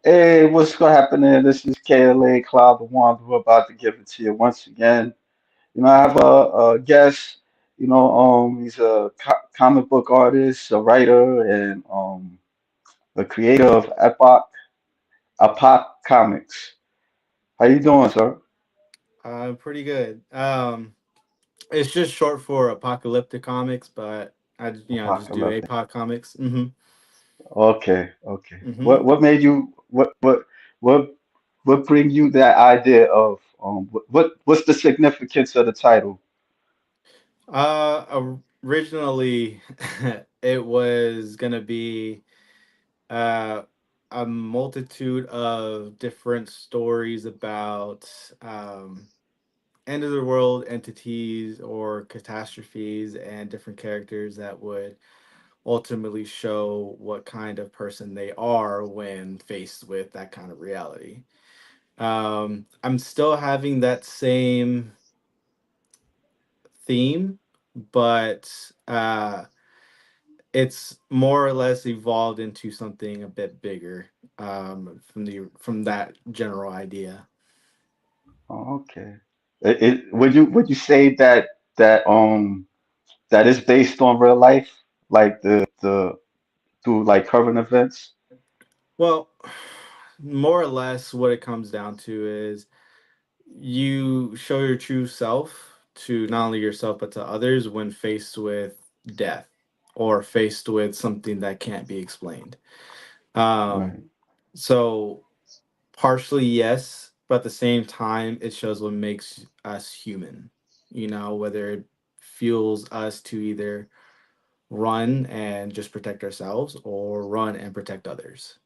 Hey, what's gonna happen there? This is KLA Cloud the Wanderer about to give it to you once again. I have a guest. He's a comic book artist, a writer, and the creator of Apoc Comics. How you doing, sir? Pretty good. It's just short for Apocalyptic Comics, but I just do Apocalyptic. Apoc Comics. Mm-hmm. Okay, okay. Mm-hmm. What made you what what bring you that idea of what's the significance of the title? Originally, it was gonna be uh a multitude of different stories about end of the world entities or catastrophes and different characters that would ultimately show what kind of person they are when faced with that kind of reality. I'm still having that same theme, but it's more or less evolved into something a bit bigger from that general idea. Oh, okay. Would you say that is based on real life, like the through like current events? Well, more or less, what it comes down to is you show your true self to not only yourself but to others when faced with death or faced with something that can't be explained. Um, Right. so partially yes, but at the same time, it shows what makes us human. Whether it fuels us to either run and just protect ourselves or run and protect others.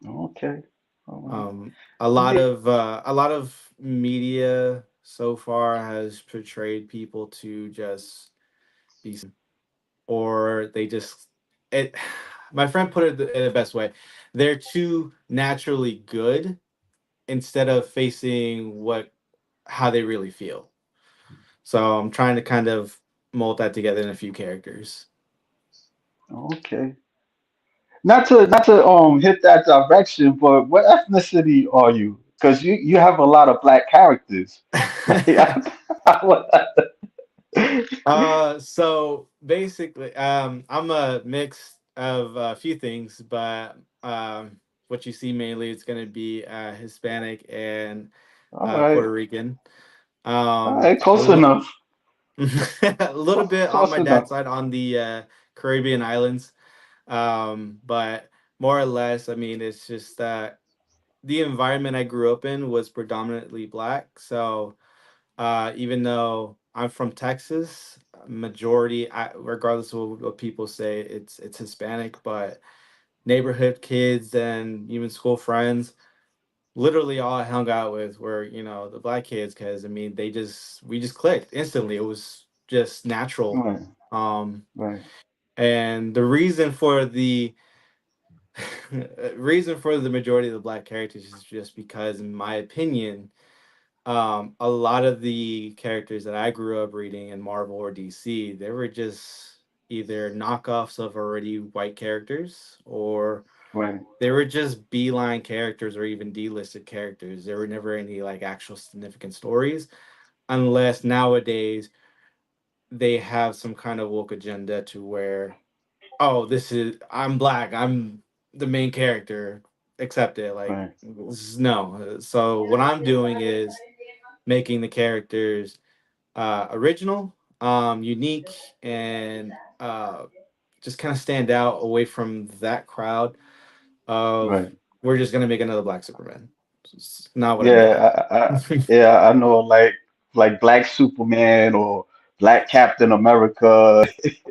Okay. All right. A lot of media so far has portrayed people to just be or they just it. My friend put it in the best way. They're too naturally good instead of facing what how they really feel. So I'm trying to kind of mold that together in a few characters. Okay. Not to hit that direction, but what ethnicity are you? Because you have a lot of black characters. Like so basically, I'm a mix of a few things, but what you see mainly is going to be Hispanic and all right, Puerto Rican. all right, A close little, enough, a little bit on close my enough. dad's side on the Caribbean islands, but more or less, I mean, it's just that the environment I grew up in was predominantly black. So even though I'm from Texas, regardless of what people say, it's Hispanic. But neighborhood kids and even school friends, literally all I hung out with were the black kids because I mean we just clicked instantly. It was just natural. Right, Um, right, and the reason for the majority of the black characters is just because, in my opinion, a lot of the characters that I grew up reading in Marvel or DC, they were just either knockoffs of already white characters or right. they were just beeline characters or even delisted characters. There were never any like actual significant stories unless nowadays they have some kind of woke agenda to where, oh, I'm black, I'm the main character, accept it. Like, Right. no. So what I'm doing is making the characters original, unique, and just kind of stand out away from that crowd of Right. we're just gonna make another Black Superman. It's not what I'm doing. Yeah, yeah, I know, like Black Superman or Black Captain America. Yeah,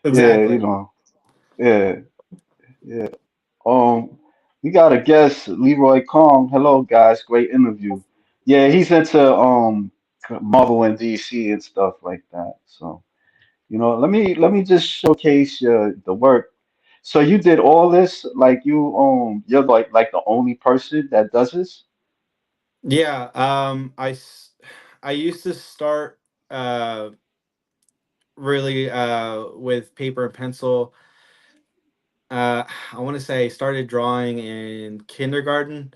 Exactly. yeah, yeah. Um, we got a guest, Leroy Kong. Hello, guys. Great interview. Yeah, he's into Marvel and DC and stuff like that. So, let me just showcase the work. So you did all this, like you're like the only person that does this? Yeah. I used to start really with paper and pencil. I want to say I started drawing in kindergarten,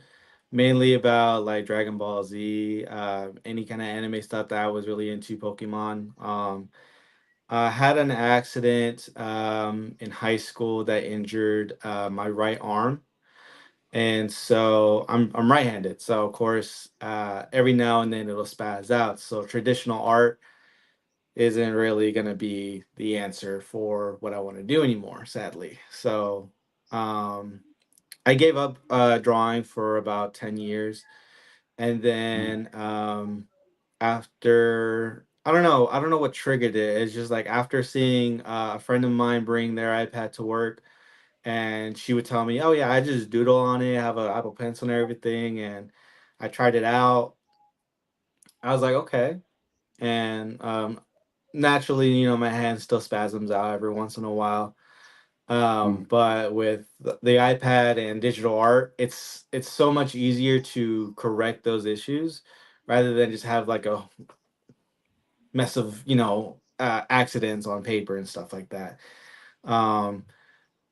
mainly about like Dragon Ball Z, any kind of anime stuff that I was really into, Pokemon. I had an accident in high school that injured my right arm, and so I'm right-handed. So of course, every now and then it'll spaz out. So traditional art isn't really going to be the answer for what I want to do anymore, sadly. So um, I gave up drawing for about 10 years. And Mm. then after, I don't know what triggered it. It's just like after seeing a friend of mine bring their iPad to work, and she would tell me, "Oh yeah, I just doodle on it. I have a Apple Pencil and everything." And I tried it out. I was like, okay. And naturally, my hand still spasms out every once in a while. Mm. But with the iPad and digital art, it's so much easier to correct those issues rather than just have like a mess of accidents on paper and stuff like that. Um,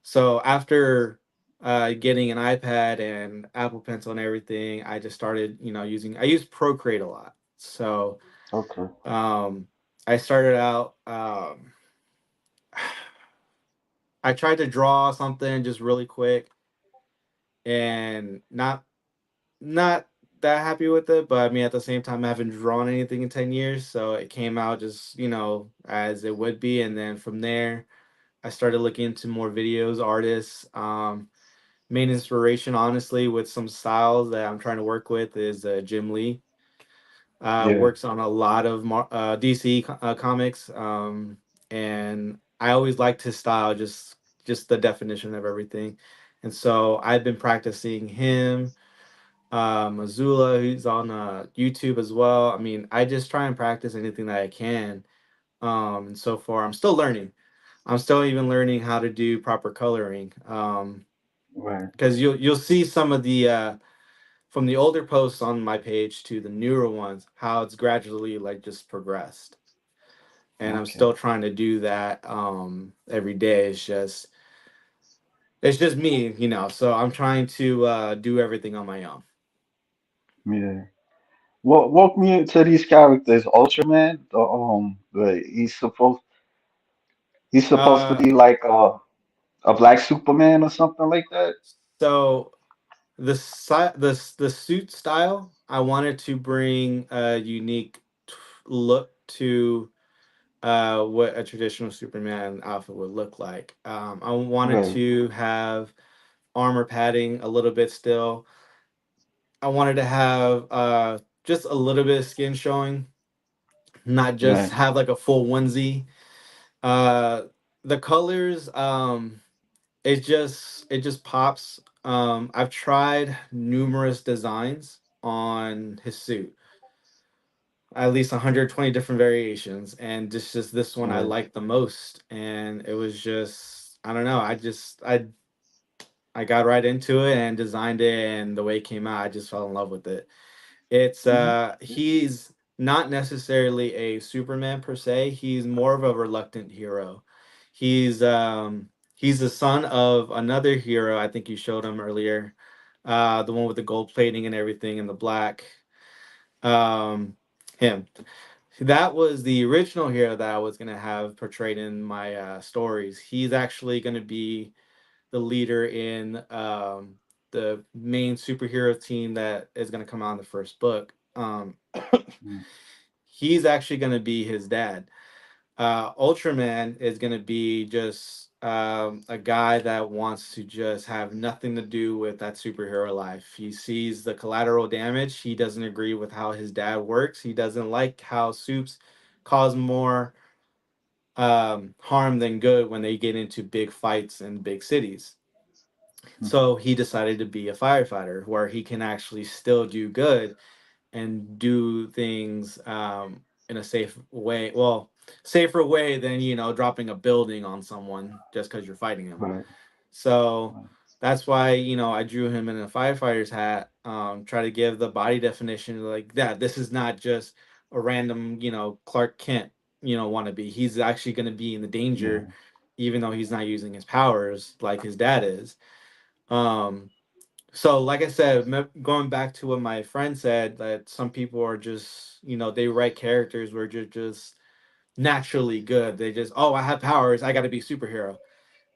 so after getting an iPad and Apple Pencil and everything, I just started using I use Procreate a lot. So Okay. um, I started out. I tried to draw something just really quick and not that happy with it, but I mean at the same time I haven't drawn anything in 10 years, so it came out just, as it would be. And then from there I started looking into more videos, artists. Main inspiration honestly with some styles that I'm trying to work with is Jim Lee. Yeah. Works on a lot of DC comics, and I always liked his style, just the definition of everything. And so I've been practicing him. Missoula, who's on YouTube as well. I mean, I just try and practice anything that I can. And so far, I'm still learning. I'm still even learning how to do proper coloring. Right. Because you'll see some of the from the older posts on my page to the newer ones, how it's gradually like just progressed. And I'm Okay. still trying to do that every day. It's just me, So I'm trying to do everything on my own. Yeah. Walk me into these characters. Ultraman. He's supposed to Uh, be like a black Superman or something like that. so the suit style, I wanted to bring a unique look to what a traditional Superman outfit would look like. I wanted Right. to have armor padding a little bit still. I wanted to have just a little bit of skin showing, not just Right. have like a full onesie. Uh, the colors, it just pops. I've tried numerous designs on his suit, at least 120 different variations, and just this one I Right. liked the most. And it was just, I don't know, I got right into it and designed it, and the way it came out, I just fell in love with it. It's Mhm. he's not necessarily a Superman per se. He's more of a reluctant hero. He's the son of another hero. I think you showed him earlier. The one with the gold plating and everything and the black. Um, him. That was the original hero that I was gonna have portrayed in my stories. He's actually gonna be the leader in the main superhero team that is gonna come out in the first book. Mm. He's actually gonna be his dad. Ultraman is going to be just a guy that wants to just have nothing to do with that superhero life. He sees the collateral damage. He doesn't agree with how his dad works. He doesn't like how soups cause more harm than good when they get into big fights in big cities. Mhm. So he decided to be a firefighter where he can actually still do good and do things in a safe way. Well, safer way than dropping a building on someone just because you're fighting him. Right. So Right. that's why I drew him in a firefighter's hat. Try to give the body definition like that. This is not just a random Clark Kent wannabe. He's actually going to be in the Yeah. danger even though he's not using his powers like his dad is. Um, so, like I said, going back to what my friend said, that some people are just, they write characters where you're just naturally good. They just, oh, I have powers, I got to be superhero.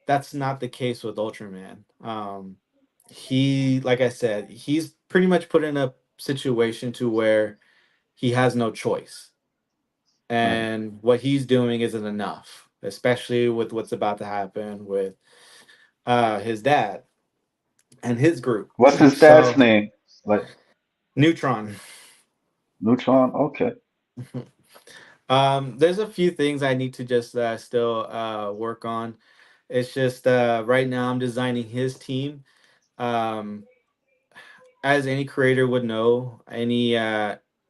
That's not the case with Ultraman. He, like I said, he's pretty much put in a situation to where he has no choice, Right. and what he's doing isn't enough, especially with what's about to happen with his dad and his group. What's his dad's So, name? Like Neutron. Neutron? Okay. There's a few things I need to just still work on. It's just right now I'm designing his team. Um, as any creator would know,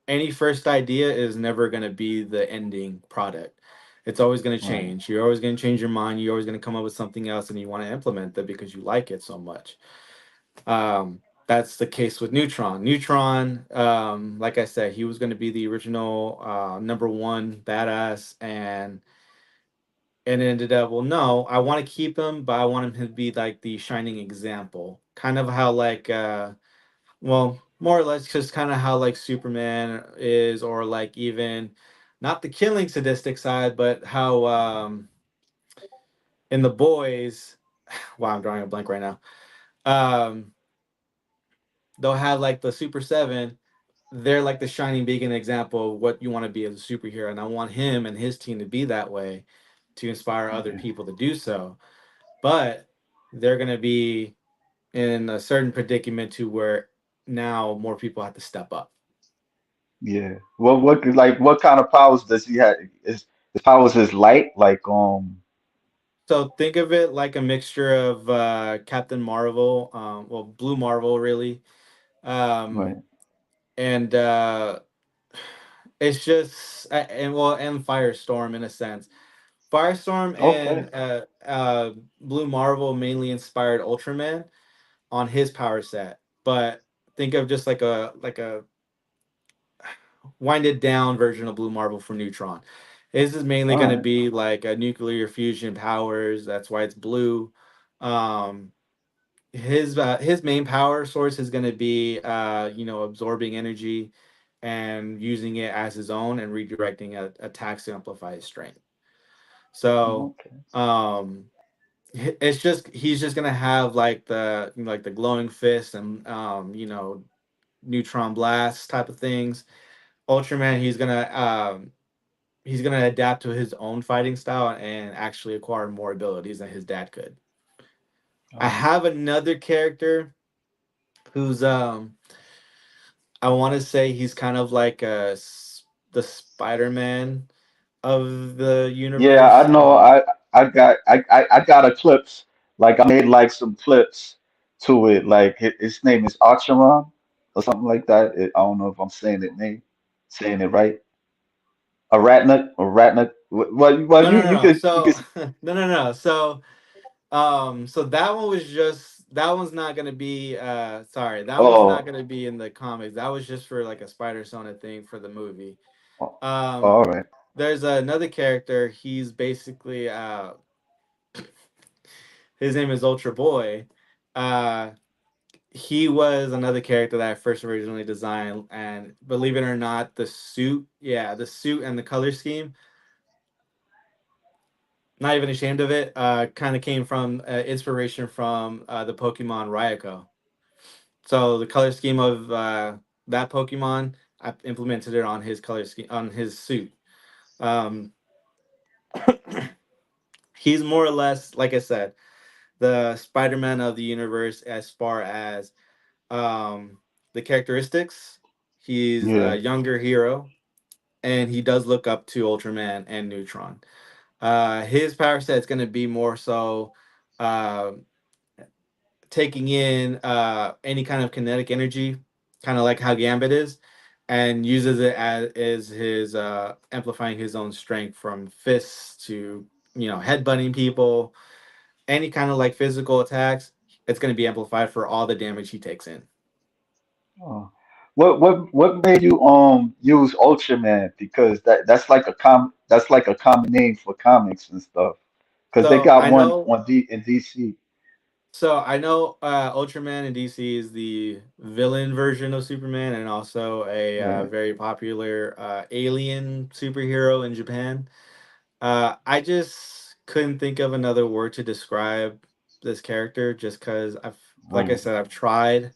any first idea is never going to be the ending product. It's always going to Right. change. You're always going to change your mind. You're always going to come up with something else, and you want to implement that because you like it so much. That's the case with Neutron. Neutron, like I said, he was going to be the original number one badass, and it ended up, well, no, I want to keep him, but I want him to be like the shining example, kind of how like well, more or less just kind of how like Superman is, or like even not the killing sadistic side, but how in the boys, wow, I'm drawing a blank right now. Um, they'll have like the Super Seven. They're like the shining beacon example of what you want to be as a superhero, and I want him and his team to be that way, to inspire other Okay. people to do so. But they're gonna be in a certain predicament to where now more people have to step up. Yeah. What kind of powers does he have? Is his powers his light? So think of it like a mixture of Captain Marvel, well, Blue Marvel, really, um, Right. and it's just and well, and Firestorm in a sense. Firestorm Okay. and Blue Marvel mainly inspired Ultraman on his power set, but think of just like a winded down version of Blue Marvel for Neutron. His is mainly All going to right. be like a nuclear fusion powers. That's why it's blue. Um, his main power source is going to be absorbing energy and using it as his own and redirecting attacks to amplify his strength. So Okay. um, it's just he's just gonna have like the glowing fist and neutron blast type of things. Ultraman, he's gonna adapt to his own fighting style and actually acquire more abilities than his dad could. I All right. have another character who's I want to say he's kind of like the Spider-Man of the Yeah, universe. I know. I got a clips. Like I made like some clips to it. Like his name is Acharon or something like that. I don't know if I'm saying it right. Aratnik. Well, No, no, no. you So could. no, no, no. So that one was just that one's not gonna be sorry, that one's not Oh, gonna be in the comics. That was just for like a Spider Sona thing for the movie. oh, Um all right. there's another character, he's basically his name is Ultra Boy. Uh he was another character that I first originally designed, and believe it or not, the suit and the color scheme, not even ashamed of it, kind of came from inspiration from the Pokemon Raikou. So the color scheme of that Pokemon, I implemented it on his color scheme on his suit. Um, he's more or less, like I said, the Spider-Man of the universe as far as the characteristics. He's a Yeah. younger hero, and he does look up to Ultraman and Neutron. His power set is going to be more so uh, taking in any kind of kinetic energy, kind of like how Gambit is, and uses it as his amplifying his own strength from fists to headbutting people, any kind of like physical attacks. It's going to be amplified for all the damage he takes in. Oh. What made you use Ultraman? Because that's like a common name for comics and stuff. Because they So got I one know on D in DC. Ultraman in DC is the villain version of Superman, and also a Yeah, very popular alien superhero in Japan. I just couldn't think of another word to describe this character, just because like I right. said, I've tried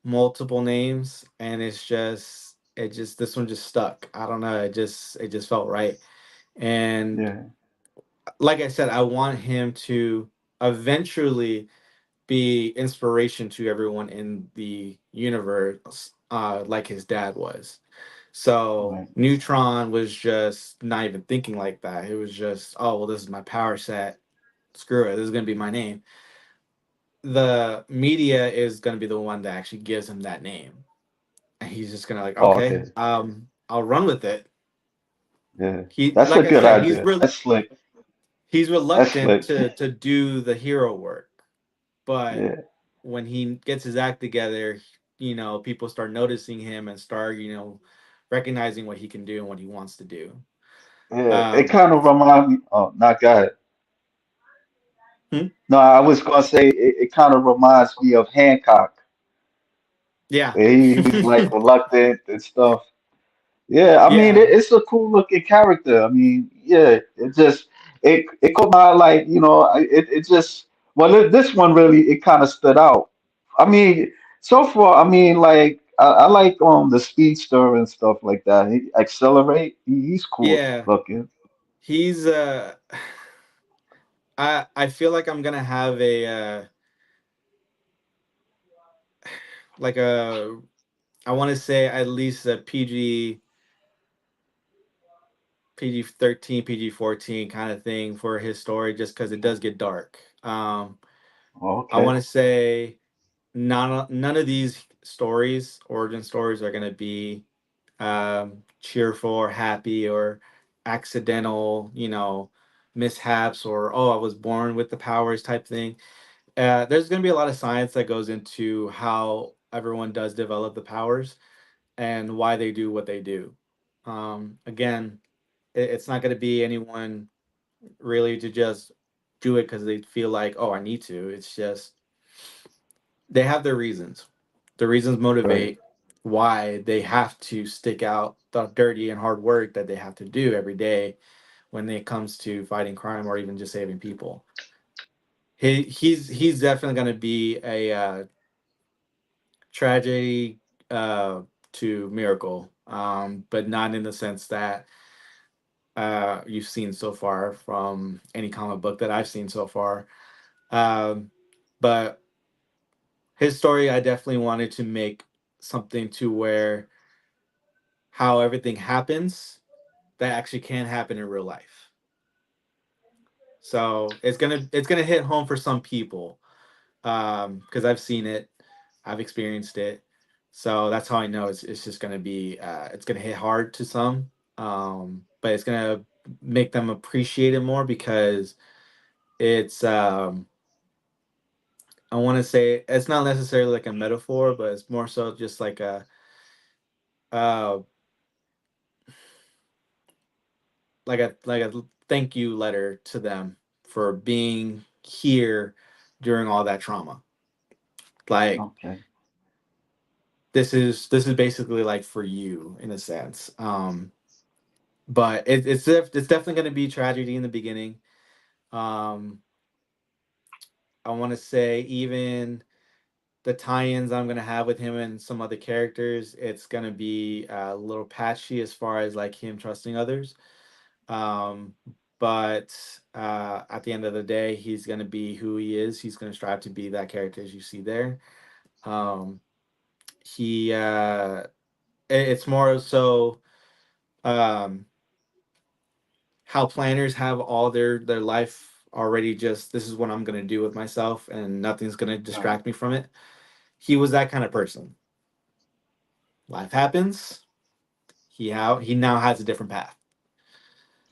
multiple names, and this one just stuck. I don't know, it just felt right. And Yeah, like I said, I want him to eventually be inspiration to everyone in the universe, like his dad was. So right. Neutron was just not even thinking like that. It was just, oh well, this is my power set. Screw it. This is gonna be my name. The media is gonna be the one that actually gives him that name, and he's just gonna like, Oh, okay, okay. I'll run with it. Yeah, He, that's a like I good said, idea. That's slick. he's That's reluctant slick. to do the hero work, but Yeah, when he gets his act together, people start noticing him and start, recognizing what he can do and what he wants to do. yeah. It Um, kind of remind me. Oh, not God. hmm? No, I was gonna say it kind of reminds me of Hancock. Yeah, He's like reluctant and stuff. Yeah, I mean yeah, it's a cool looking character. I mean, yeah, it caught my like it just well this one really it kind of stood out. I mean, so far I mean like I like the speedster and stuff like that. He accelerate. He's cool yeah. looking. He's I feel like I'm gonna have a like a I want to say at least a PG 13 PG 14 kind of thing for his story, just because it does get dark. I Okay, want to say none of these stories, origin stories, are gonna be cheerful or happy or accidental, mishaps, or oh, I was born with the powers type thing. There's gonna be a lot of science that goes into how everyone does develop the powers and why they do what they do. Again, it's not gonna be anyone really to just do it because they feel like, oh, I need to. It's just they have their reasons. The reasons right. motivate why they have to stick out the dirty and hard work that they have to do every day when it comes to fighting crime or even just saving people. He's definitely going to be a tragedy to miracle, but not in the sense that you've seen so far from any comic book that I've seen so far. But his story, I definitely wanted to make something to where how everything happens that actually can happen in real life. So it's gonna hit home for some people, because I've seen it, I've experienced it. So that's how I know it's just gonna be it's gonna hit hard to some, but it's gonna make them appreciate it more because it's I want to say it's not necessarily like a metaphor, but it's more so just like a uh like a thank you letter to them for being here during all that trauma. Like Okay, this is basically like for you in a sense. But it's definitely going to be tragedy in the beginning. Um, I want to say even the tie-ins I'm going to have with him and some other characters, it's going to be a little patchy as far as like him trusting others. Um, but at the end of the day, he's going to be who he is. He's going to strive to be that character as you see there. Um, he it's more so um, how planners have all their life already. Just this is what I'm going to do with myself, and nothing's going to right. distract me from it. He was that kind of person. Life happens. He now has a different path.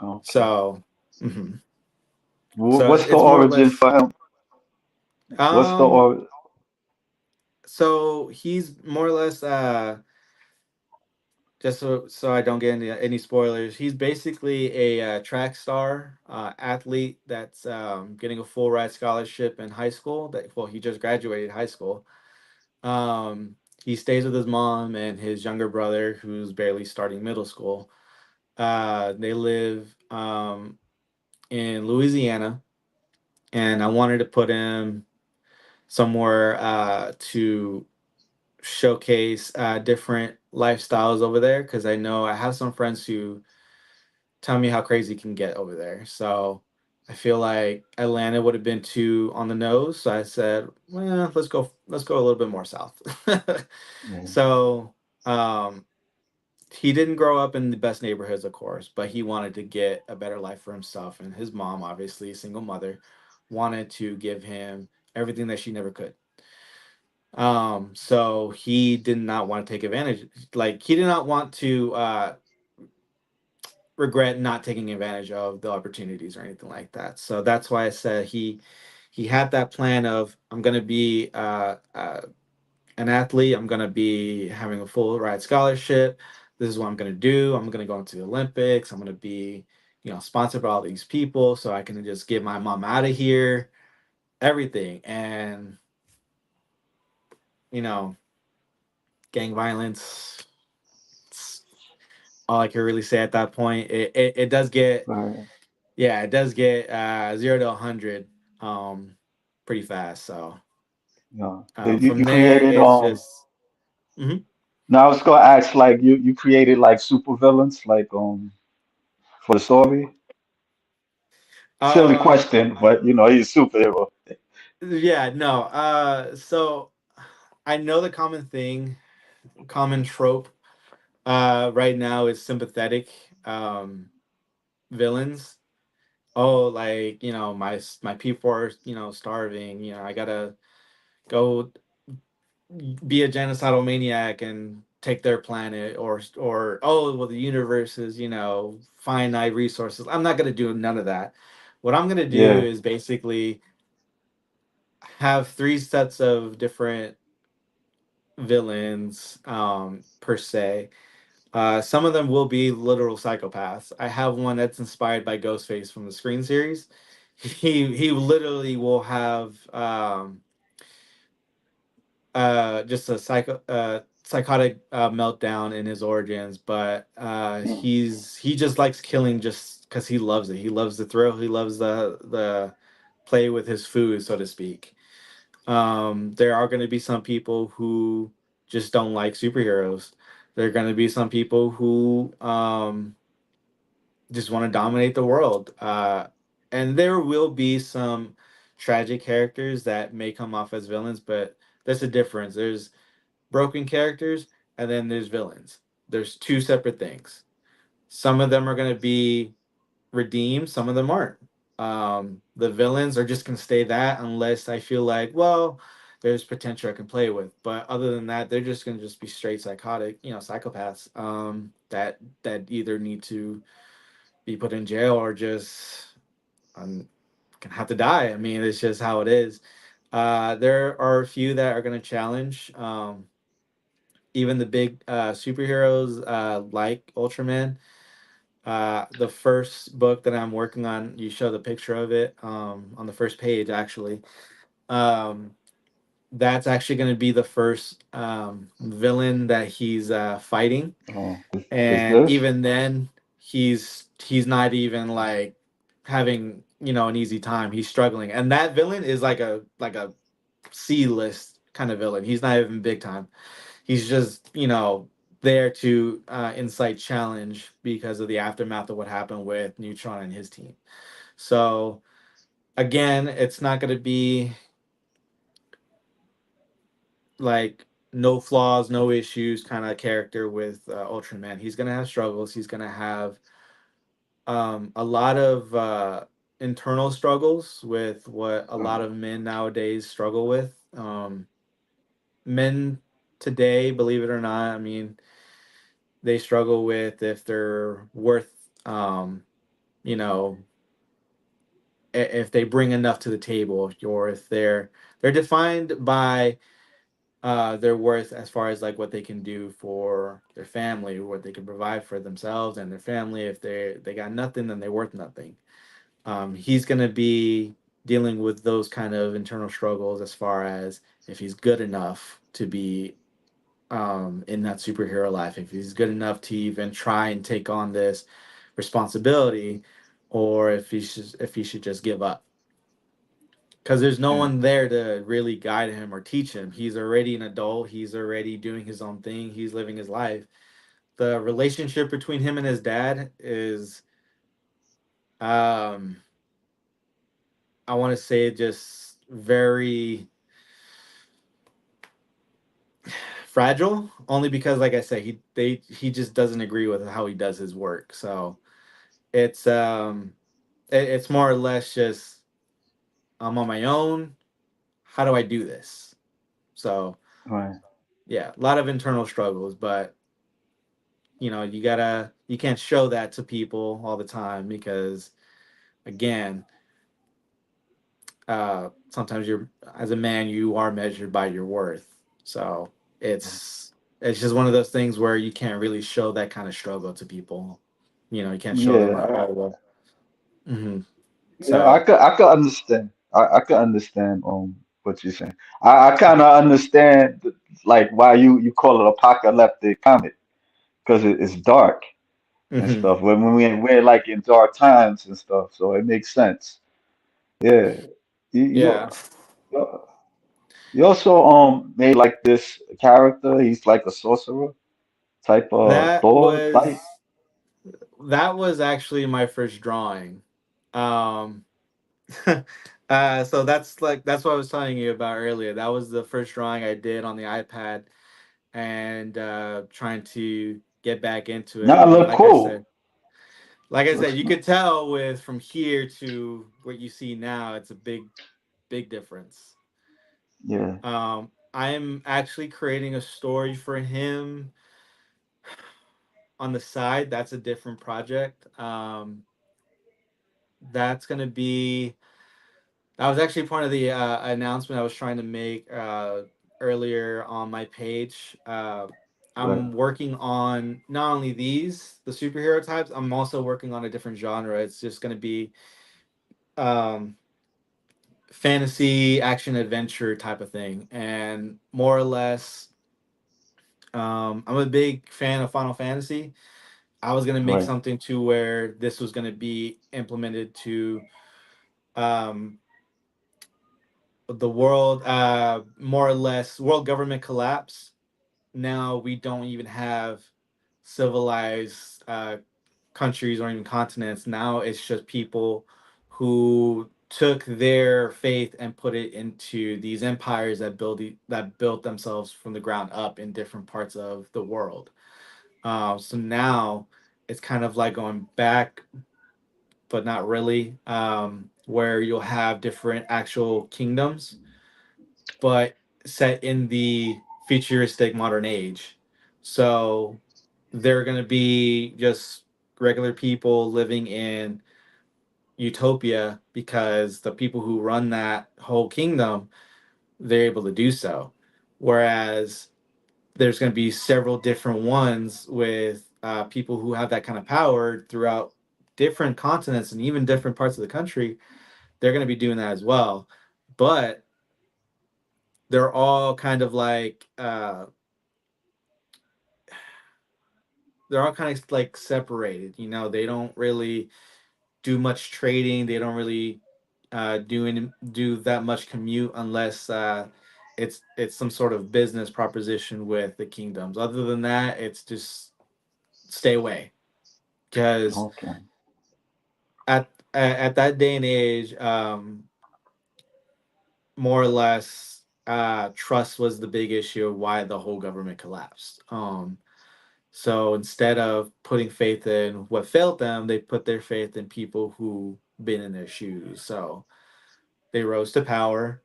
Okay. So, mhm. So What's the it's more or origin less. for him? What's the Um, or? so he's more or less just so I don't get any spoilers, he's basically a track star athlete that's getting a full ride scholarship in high school. That well, he just graduated high school. He stays with his mom and his younger brother, who's barely starting middle school. They live in Louisiana, and I wanted to put him somewhere to showcase different lifestyles over there because I know I have some friends who tell me how crazy it can get over there. So I feel like Atlanta would have been too on the nose. So I said, well, let's go a little bit more south. Yeah. So um, he didn't grow up in the best neighborhoods, of course, but he wanted to get a better life for himself. And his mom, obviously, a single mother, wanted to give him everything that she never could. So he did not want to take advantage. Like he did not want to regret not taking advantage of the opportunities or anything like that. So that's why I said he had that plan of I'm gonna be an athlete. I'm gonna be having a full ride scholarship. This is what I'm gonna do. I'm gonna go into the Olympics. I'm gonna be sponsored by all these people, so I can just get my mom out of here. Everything and you know gang violence. It's all I can really say at that point. It does get Right. yeah, it does get 0 to 100 pretty fast. So Yeah. You from there, created it's just mhm. now I was gonna ask like you created like supervillains like for the story. Silly uh question, but you know he's a superhero. yeah, no. So I know the common thing, common trope right now is sympathetic villains. Oh, like my people are starving. I gotta go be a genocidal maniac and take their planet, or oh well, the universe is finite resources. I'm not gonna do none of that. What I'm gonna do Yeah. is basically have three sets of different villains per se. Some of them will be literal psychopaths. I have one that's inspired by Ghostface from the Screen series. He literally will have just a psychotic meltdown in his origins, but he just likes killing just because he loves it. He loves the thrill. He loves the play with his food, so to speak. There are going to be some people who just don't like superheroes. There are going to be some people who just want to dominate the world. And there will be some tragic characters that may come off as villains, but there's a difference. There's broken characters and then there's villains. There's two separate things. Some of them are going to be redeemed, some of them aren't. The villains are just going to stay that unless I feel like, well, there's potential I can play with. But other than that, they're just going to just be straight psychotic, psychopaths that either need to be put in jail or just um, can have to die. I mean, it's just how it is. There are a few that are going to challenge. Even the big superheroes like Ultraman. The first book that I'm working on, you show the picture of it on the first page, actually. Um, that's actually going to be the first villain that he's fighting, Is and this? even then, he's not even like having an easy time. He's struggling, and that villain is like a C list kind of villain. He's not even big time. He's just there to incite challenge because of the aftermath of what happened with Neutron and his team. So again, it's not going to be like no flaws, no issues kind of character with Ultraman. He's going to have struggles. He's going to have a lot of internal struggles with what a lot of men nowadays struggle with. Men today, believe it or not, I mean, they struggle with if they're worth you know if they bring enough to the table, or if they're defined by their worth as far as like what they can do for their family, what they can provide for themselves and their family. If they got nothing, then they're worth nothing. He's gonna be dealing with those kind of internal struggles as far as if he's good enough to be in that superhero life, if he's good enough to even try and take on this responsibility, or if he should just give up. Because there's no Yeah. one there to really guide him or teach him. He's already an adult. He's already doing his own thing. He's living his life. The relationship between him and his dad is, um, I want to say, just very fragile. Only because, like I said, he just doesn't agree with how he does his work. So it's it's more or less just I'm on my own. How do I do this? So Right. yeah, a lot of internal struggles, but you can't show that to people all the time because again, sometimes you're as a man you are measured by your worth. So it's just one of those things where you can't really show that kind of struggle to people. You can't show them like, Yeah. oh well. hmm Yeah, I So could I could understand. I could understand what you're saying. I kind of understand like why you call it apocalyptic comic because it's dark and hmm stuff. When we're like in dark times and stuff, so it makes sense. Yeah, you yeah, you, you also made like this character. He's like a sorcerer type of that Thor type. was that was actually my first drawing. Um, so that's what I was telling you about earlier. That was the first drawing I did on the iPad, and trying to get back into it. Nah, And look cool. like I said, Looks you could tell with from here to what you see now, it's a big difference. yeah, I'm actually creating a story for him on the side. That's a different project. That's gonna be That was actually part of the announcement I was trying to make earlier on my page. right, I'm working on not only the superhero types, I'm also working on a different genre. It's just going to be um, fantasy, action, adventure type of thing. And more or less, I'm a big fan of Final Fantasy. I was going to make right, something to where this was going to be implemented to um, the world, more or less world government collapse. Now we don't even have civilized countries or even continents. Now it's just people who took their faith and put it into these empires that built themselves from the ground up in different parts of the world. So now it's kind of like going back, but not really, where you'll have different actual kingdoms but set in the futuristic modern age. So they're going to be just regular people living in utopia because the people who run that whole kingdom, they're able to do so. Whereas there's going to be several different ones with people who have that kind of power throughout different continents and even different parts of the country. They're going to be doing that as well. But they're all kind of like they're all kind of like separated. They don't really do much trading. They don't really do that much commute unless it's some sort of business proposition with the kingdoms. Other than that, it's just stay away because okay, at that day and age, more or less, trust was the big issue of why the whole government collapsed. So instead of putting faith in what failed them, they put their faith in people who been in their shoes. So they rose to power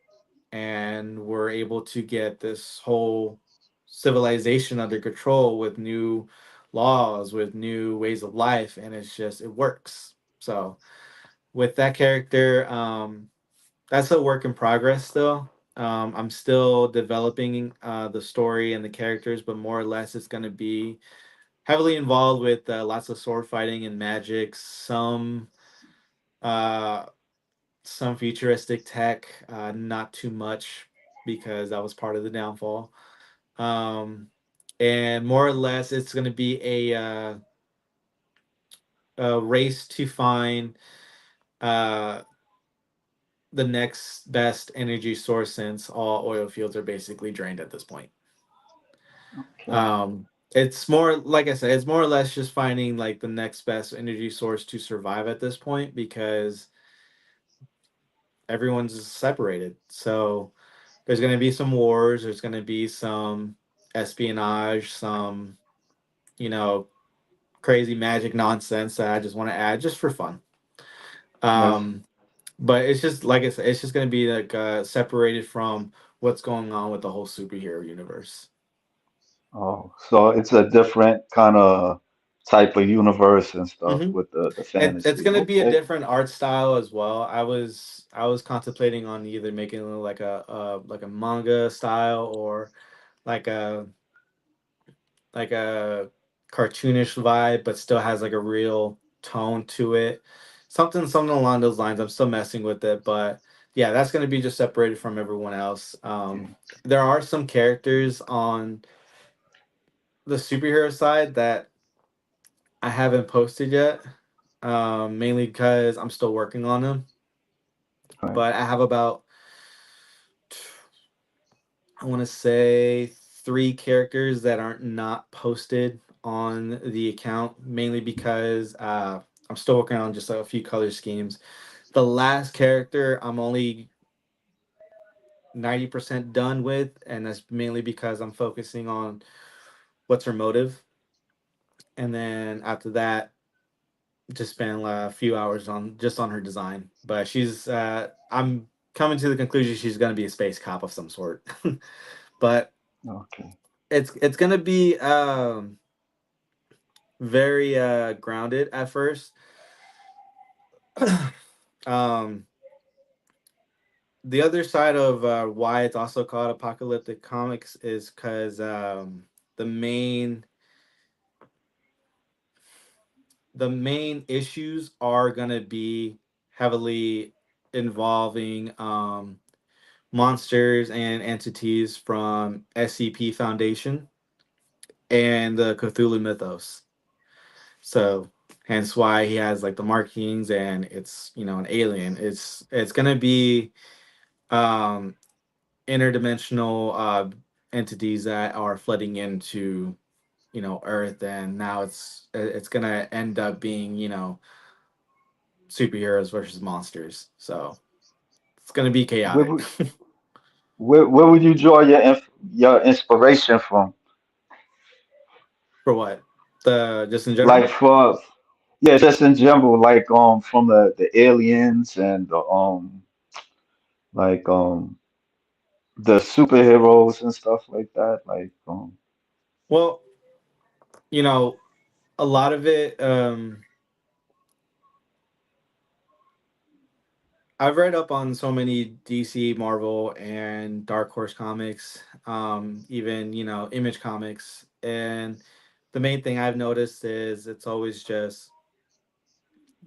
and were able to get this whole civilization under control with new laws, with new ways of life, and it works. So with that character, that's a work in progress still. I'm still developing the story and the characters, but more or less it's going to be heavily involved with lots of sword fighting and magic, uh, some futuristic tech, not too much because that was part of the downfall. Um, and more or less, it's going to be a race to find uh, the next best energy source since all oil fields are basically drained at this point. Okay. It's more like I said, it's more or less just finding like the next best energy source to survive at this point because everyone's separated. So there's going to be some wars, there's going to be some espionage, some, you know, crazy magic nonsense that I just want to add just for fun. Yes. Um, but it's just like I said, it's just going to be like separated from what's going on with the whole superhero universe. Oh, so it's a different kind of type of universe and stuff Hmm. with the It's fantasy. going to be a Okay. different art style as well. I was contemplating on either making it like a manga style or like a cartoonish vibe, but still has like a real tone to it. Something along those lines. I'm still messing with it, but yeah, that's going to be just separated from everyone else. Okay. There are some characters on the superhero side that I haven't posted yet, mainly because I'm still working on them. Right. But I have about, I want to say, three characters that aren't not posted on the account, mainly because I'm still working on just a few color schemes. The last character I'm only 90% done with, and that's mainly because I'm focusing on what's her motive. And then after that, just spend a few hours on just on her design. But I'm coming to the conclusion she's going to be a space cop of some sort. But Okay. it's going to be very grounded at first. um, the other side of why it's also called Apocalyptic Comics is because the main the main issues are gonna be heavily involving monsters and entities from SCP Foundation and the Cthulhu mythos. So hence why he has like the markings and it's an alien. It's gonna be um interdimensional entities that are flooding into Earth, and now it's gonna end up being superheroes versus monsters. So it's gonna be Where, chaotic. would- where would you draw your inspiration from? For what? The Just in Like general? for yeah, just in general, like from the aliens and the like the superheroes and stuff like that. Like Well, you know, a lot of it. I've read up on so many DC, Marvel, and Dark Horse comics, even Image comics, and the main thing I've noticed is it's always just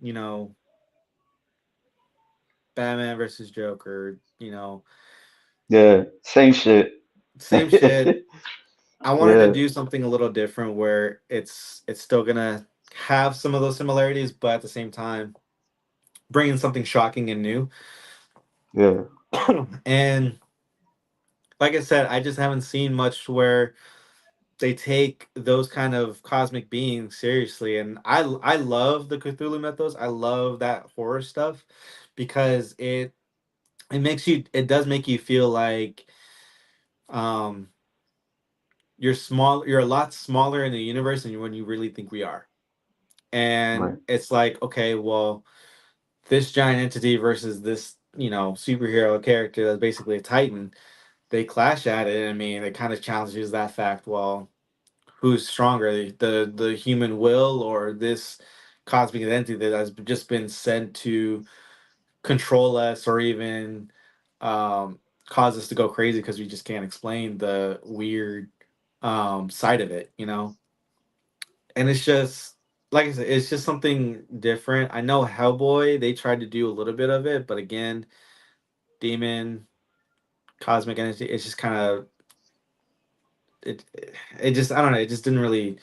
you know Batman versus Joker. yeah, same shit. Same shit. I wanted to Yeah, do something a little different where it's still gonna have some of those similarities, but at the same time bringing something shocking and new. yeah, And like I said, I just haven't seen much where they take those kind of cosmic beings seriously. And I love the Cthulhu mythos. I love that horror stuff because it does make you feel like um you're a lot smaller in the universe than when you really think we are. And right. it's like, okay, well, this giant entity versus this, superhero character that's basically a titan, they clash at it. I mean, it kind of challenges that fact. Well, who's stronger, the human will or this cosmic entity that has just been sent to control us or even cause us to go crazy because we just can't explain the weird side of it, you know. And it's just like I said, it's just something different. I know Hellboy, they tried to do a little bit of it, but again, demon, cosmic energy, it's just kind of it. It just I don't know. It just didn't really.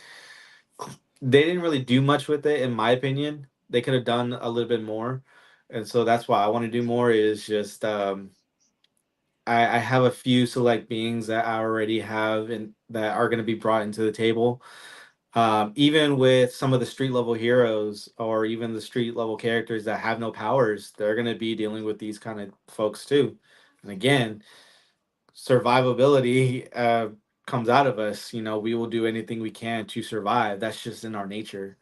They didn't really do much with it, in my opinion. They could have done a little bit more, and so that's why I want to do more. Is just I have a few select beings that I already have and that are going to be brought into the table. Even with some of the street level heroes or even the street level characters that have no powers, they're going to be dealing with these kind of folks too. And again, survivability comes out of us. You know, we will do anything we can to survive. That's just in our nature.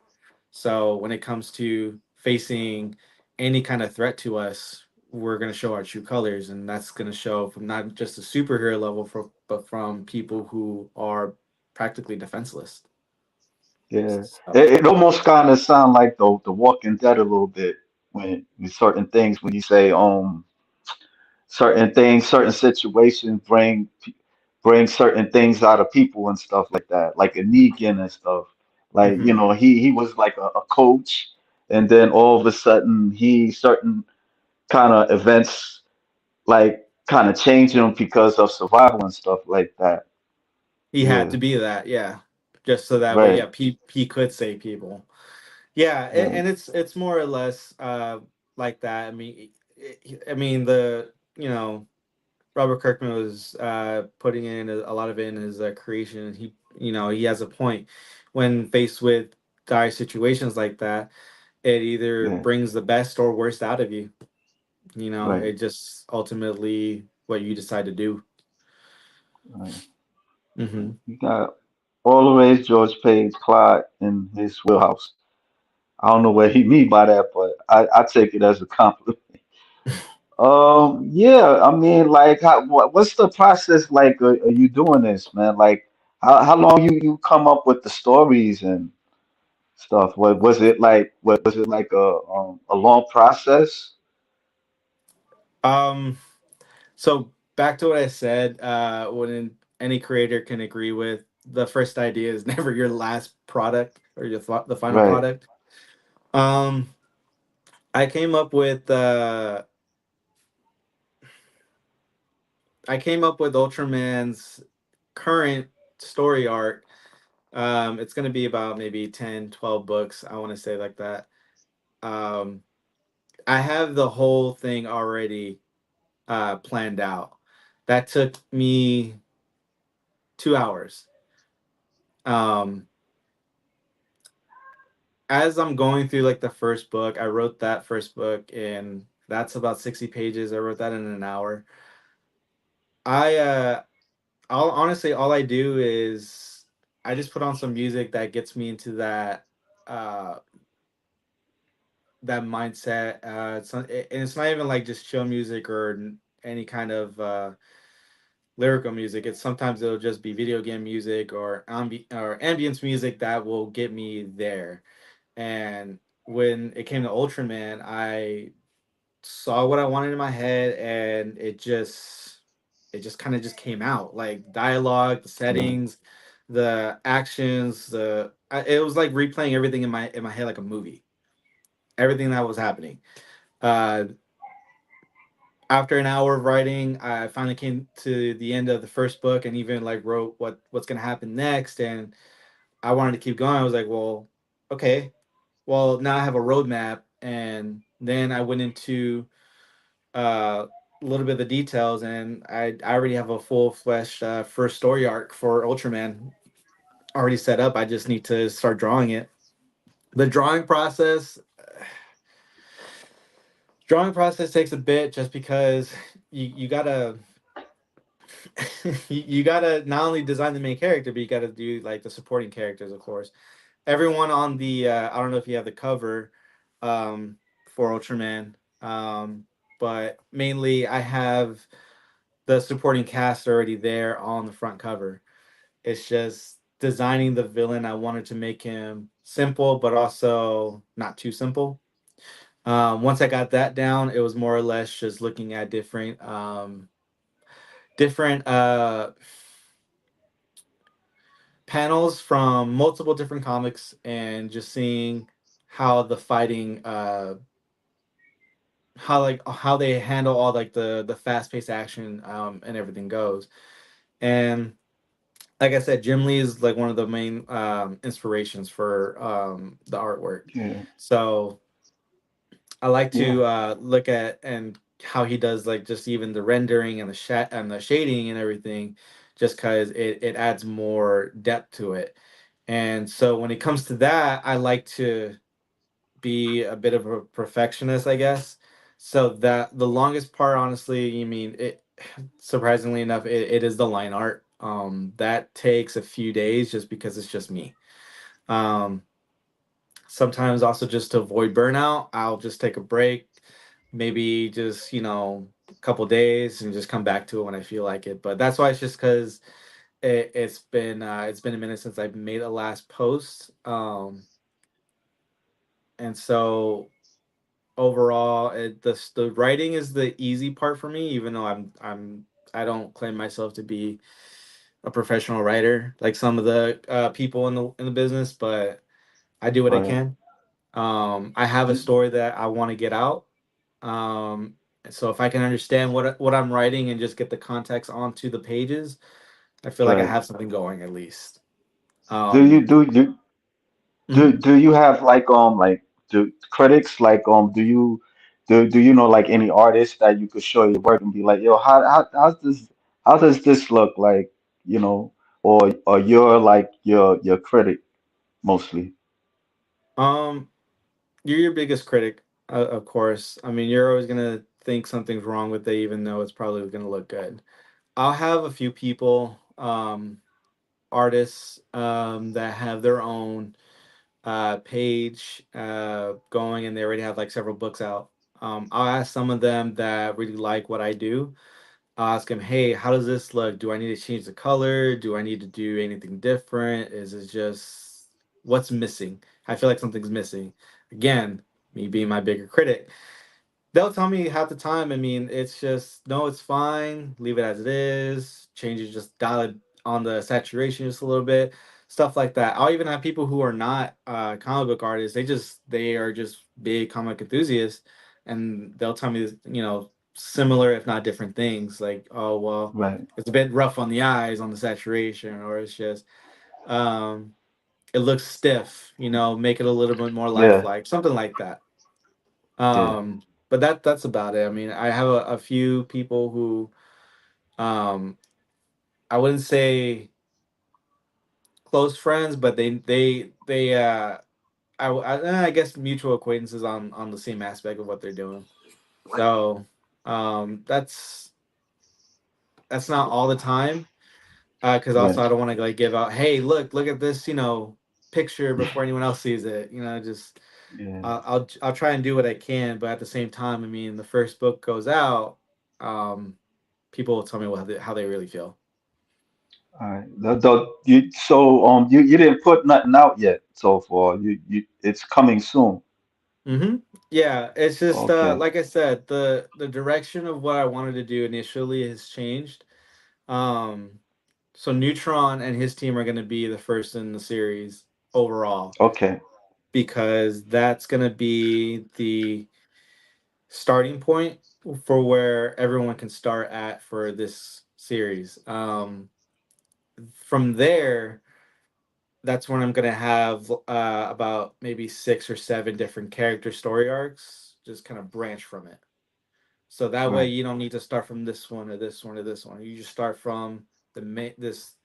So when it comes to facing any kind of threat to us, we're going to show our true colors, and that's going to show from not just the superhero level, but from people who are practically defenseless. Yeah, So, it almost kind of sound like the Walking Dead a little bit when certain things when you say certain things, certain situations bring certain things out of people and stuff like that, like a Negan and stuff. Like mhm. he was like a coach, and then all of a sudden he certain kind of events like kind of changed him because of survival and stuff like that. He had Yeah, to be that, yeah, just so that way, right, yeah, he could save people. Yeah, right, and it's more or less like that. I mean, I mean the Robert Kirkman was putting in a lot of it in his creation. He has a point when faced with dire situations like that. It either yeah, brings the best or worst out of you. right, It just ultimately what you decide to do. right. Hmm. You got always George Page, Clyde in his wheelhouse. I don't know what he mean by that, but I take it as a compliment. Yeah, I mean, like, what's the process like? Are you doing this, man? Like, how long you come up with the stories and stuff? What was it like a long process? Um, so back to what I said, when any creator can agree with, the first idea is never your last product or the final Right, product. Um, I came up with Ultraman's current story arc. It's going to be about maybe 10, 12 books, I want to say, like that. Um, I have the whole thing already planned out. That took me 2 hours. Um, as I'm going through like the first book, I wrote that first book and that's about 60 pages. I wrote that in an hour. I I'll honestly all I do is I just put on some music that gets me into uh that mindset. And it's not even like just chill music or any kind of lyrical music. It's sometimes it'll just be video game music or ambience music that will get me there. And when it came to Ultraman, I saw what I wanted in my head, and it just kind of just came out like dialogue, the yeah, settings, the actions, it was like replaying everything in my head like a movie. Everything that was happening. Uh, After an hour of writing, I finally came to the end of the first book and even like wrote what's gonna happen next. And I wanted to keep going. I was like, well, okay, well now I have a roadmap. And then I went into a little bit of the details, and I already have a full fledged first story arc for Ultraman already set up. I just need to start drawing it. The drawing process takes a bit just because you gotta you gotta not only design the main character, but you gotta do like the supporting characters, of course. Everyone on the I don't know if you have the cover um, for Ultraman, but mainly I have the supporting cast already there on the front cover. It's just designing the villain. I wanted to make him simple, but also not too simple. Once I got that down, it was more or less just looking at different different panels from multiple different comics and just seeing how the fighting how like how they handle all like the fast paced action and everything goes. And like I said, Jim Lee is like one of the main inspirations for the artwork. Yeah, So I like yeah, to look at and how he does like just even the rendering and and the shading and everything, just because it adds more depth to it. And so when it comes to that, I like to be a bit of a perfectionist, I guess. So that the longest part, honestly, you mean it. Surprisingly enough, it is the line art. That takes a few days just because it's just me. Um, Sometimes also just to avoid burnout, I'll just take a break, maybe just a couple days and just come back to it when I feel like it. But that's why it's just because it's been a minute since I've made a last post. And so overall, the writing is the easy part for me, even though I don't claim myself to be a professional writer like some of the people in the business, but I do what I right. can. I have a story that I want to get out. Um, so if I can understand what I'm writing and just get the context onto the pages, I feel like I Right. have something going at least. Do you Um, do you mhm. do you have like do critics like do you know like any artists that you could show your work and be like, yo, how does this look like, you know, or you're like your critic mostly. um, you're your biggest critic, of course. I mean, you're always gonna think something's wrong with it, even though it's probably gonna look good. I'll have a few people, artists, that have their own page going, and they already have like several books out. I'll ask some of them that really like what I do. I'll ask them, hey, how does this look? Do I need to change the color? Do I need to do anything different? Is it just what's missing? I feel like something's missing. Again, me being my bigger critic, they'll tell me half the time. I mean, it's just no, it's fine. Leave it as it is. Change it, just dial it on the saturation just a little bit. Stuff like that. I'll even have people who are not comic book artists. They are just big comic enthusiasts, and they'll tell me similar if not different things. Like, oh well, Right. it's a bit rough on the eyes on the saturation, or it's just um, it looks stiff. Make it a little bit more Yeah. lifelike, something like that. Yeah. But that's about it. I mean, I have a few people who um I wouldn't say close friends, but they I guess mutual acquaintances on the same aspect of what they're doing. So that's not all the time, because also Right. I don't want to like give out, hey, look at this, picture before anyone else sees it. Just Yeah. I'll try and do what I can, but at the same time, I mean, the first book goes out, um, people will tell me how they really feel. All right. You didn't put nothing out yet so far. You it's coming soon. Hmm. Yeah, it's just Okay. like I said, the direction of what I wanted to do initially has changed. Um, so Neutron and his team are going to be the first in the series overall, Okay. because that's going to be the starting point for where everyone can start at for this series. From there, that's when I'm gonna have about maybe 6 or 7 different character story arcs, just kind of branch from it. So that way Right. you don't need to start from this one or this one or this one. You just start from this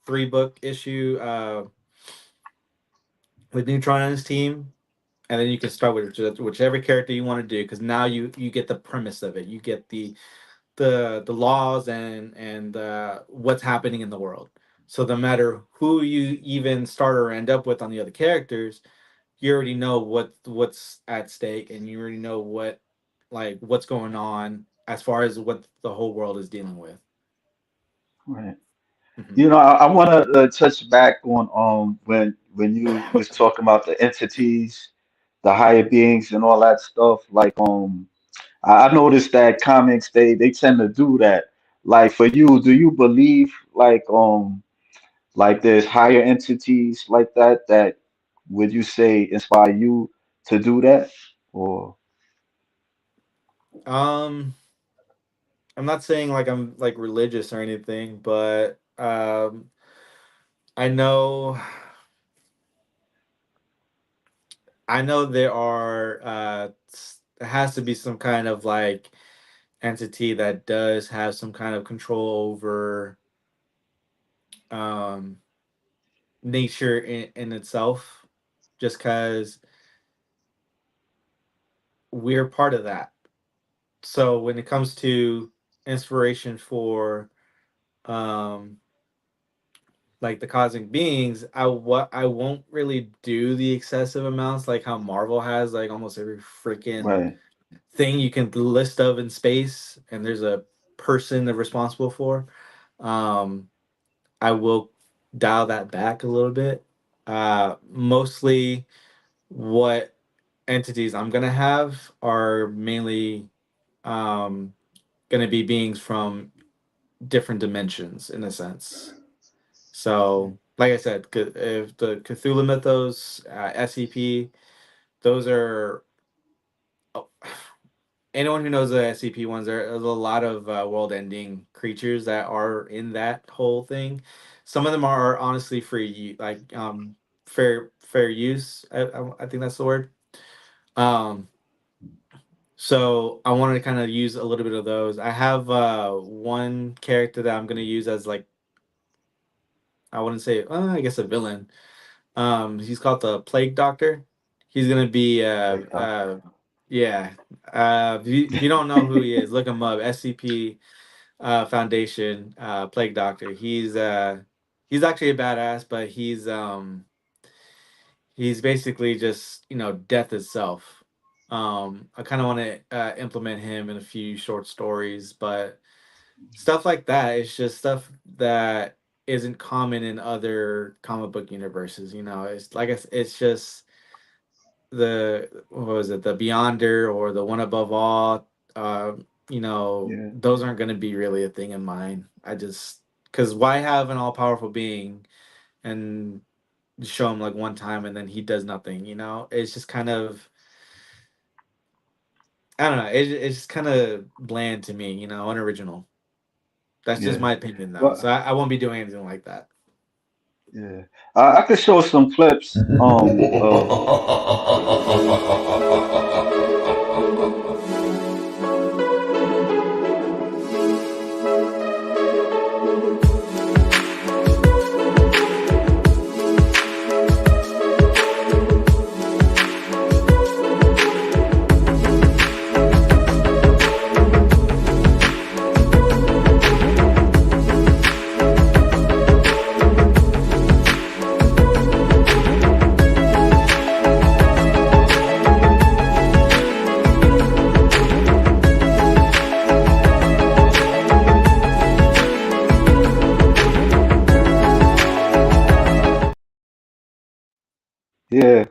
3 book issue with Neutron and his team, and then you can start with whichever character you want to do, because now you get the premise of it. You get the laws and what's happening in the world. So no matter who you even start or end up with on the other characters, you already know what's at stake, and you already know what's going on as far as what the whole world is dealing with. Right. Hmm. You know, I want to touch back on when you was talking about the entities, the higher beings, and all that stuff. Like I noticed that comics they tend to do that. like for you, do you believe like there's higher entities like that that would you say inspire you to do that? Or Um, I'm not saying like I'm like religious or anything, but I know I know there are there has to be some kind of like entity that does have some kind of control over um nature in itself, just because we're part of that. So when it comes to inspiration for um like the cosmic beings, I won't really do the excessive amounts like how Marvel has like almost every freaking right, thing you can list of in space, and there's a person they're responsible for. Um, I will dial that back a little bit. Mostly what entities I'm gonna have are mainly um, gonna be beings from different dimensions in a sense. So, like I said, if the Cthulhu mythos, SCP, those are oh, anyone who knows the SCP ones. There's a lot of world-ending creatures that are in that whole thing. Some of them are honestly free, like fair use. I think that's the word. Um, so I wanted to kind of use a little bit of those. I have one character that I'm gonna use as like I wouldn't say, I guess a villain. He's called the Plague Doctor. He's gonna be, like doctor. yeah. If you don't know who he is, look him up. SCP Foundation, Plague Doctor. He's actually a badass, but he's basically just death itself. I kind of want to implement him in a few short stories, but stuff like that is just stuff that isn't common in other comic book universes. It's like it's just the what was it, the Beyonder or the One Above All. Uh, Yeah, those aren't going to be really a thing in mine. I just because why have an all powerful being and show him like one time and then he does nothing? It's just kind of I don't know. It's just kind of bland to me. Unoriginal. That's just yeah. my opinion though. Well, So I won't be doing anything like that. yeah. I could show some clips of yeah,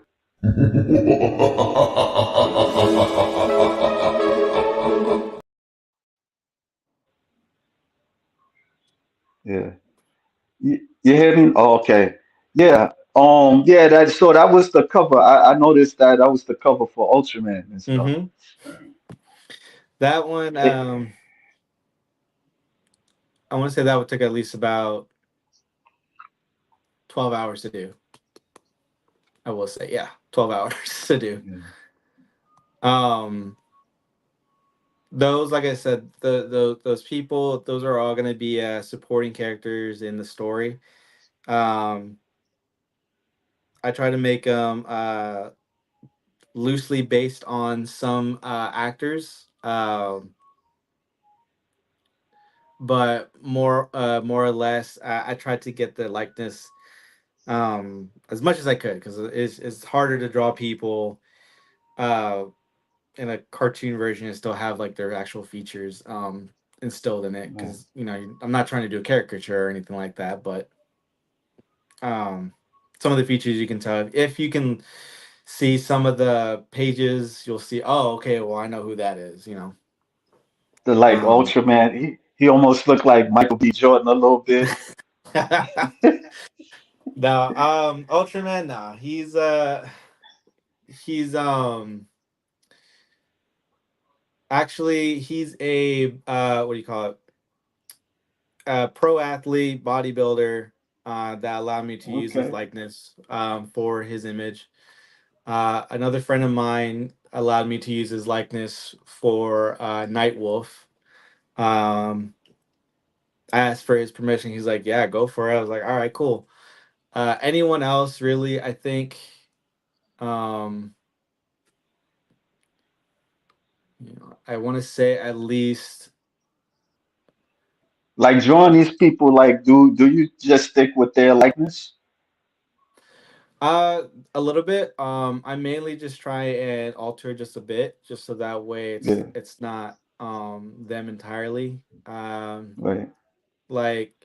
yeah. You hear me? Oh, okay. Yeah. Yeah, that was the cover. I noticed that was the cover for Ultraman and stuff. Mm-hmm. That one, It, I want to say that would take at least about 12 hours to do. I will say, yeah, 12 hours to do. yeah, Um, those, like I said, those people, those are all going to be supporting characters in the story. Um, I try to make them loosely based on some actors, but more or less, I tried to get the likeness as much as I could because it's harder to draw people uh in a cartoon version and still have like their actual features instilled in it right. because I'm not trying to do a caricature or anything like that, but some of the features you can tell if you can see some of the pages, you'll see, oh, okay, well, I know who that is. The like um Ultraman. He almost looked like Michael B. Jordan a little bit. No, Ultraman, nah, he's actually he's a what do you call it? Pro athlete, bodybuilder, that allowed me to use his Okay. likeness for his image. Another friend of mine allowed me to use his likeness for Nightwolf. Um, I asked for his permission. He's like, "Yeah, go for it." I was like, "All right, cool." Anyone else really? I think um, I want to say at least Like drawing these people, like do you just stick with their likeness? uh a little bit. I mainly just try and alter just a bit, just so that way Yeah. it's not them entirely. Right. Like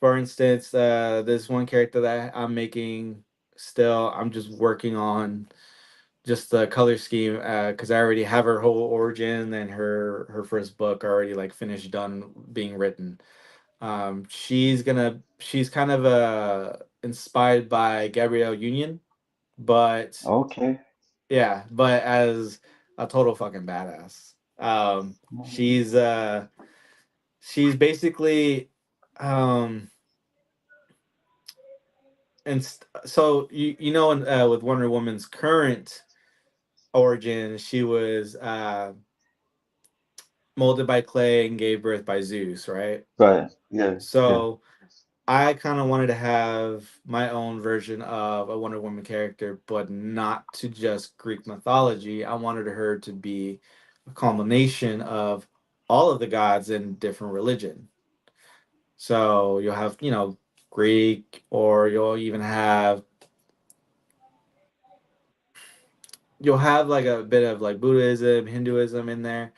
for instance, this one character that I'm making still, I'm just working on just the color scheme because I already have her whole origin and her first book already like finished done being written. She's kind of inspired by Gabrielle Union, but Okay. yeah, but as a total fucking badass. She's basically um so you know with Wonder Woman's current origin, she was molded by clay and gave birth by Zeus, right? Right. Yeah. Yeah. So I kind of wanted to have my own version of a Wonder Woman character, but not to just Greek mythology. I wanted her to be a culmination of all of the gods in different religion. So you'll have, Greek, or you'll have like a bit of like Buddhism, Hinduism in there.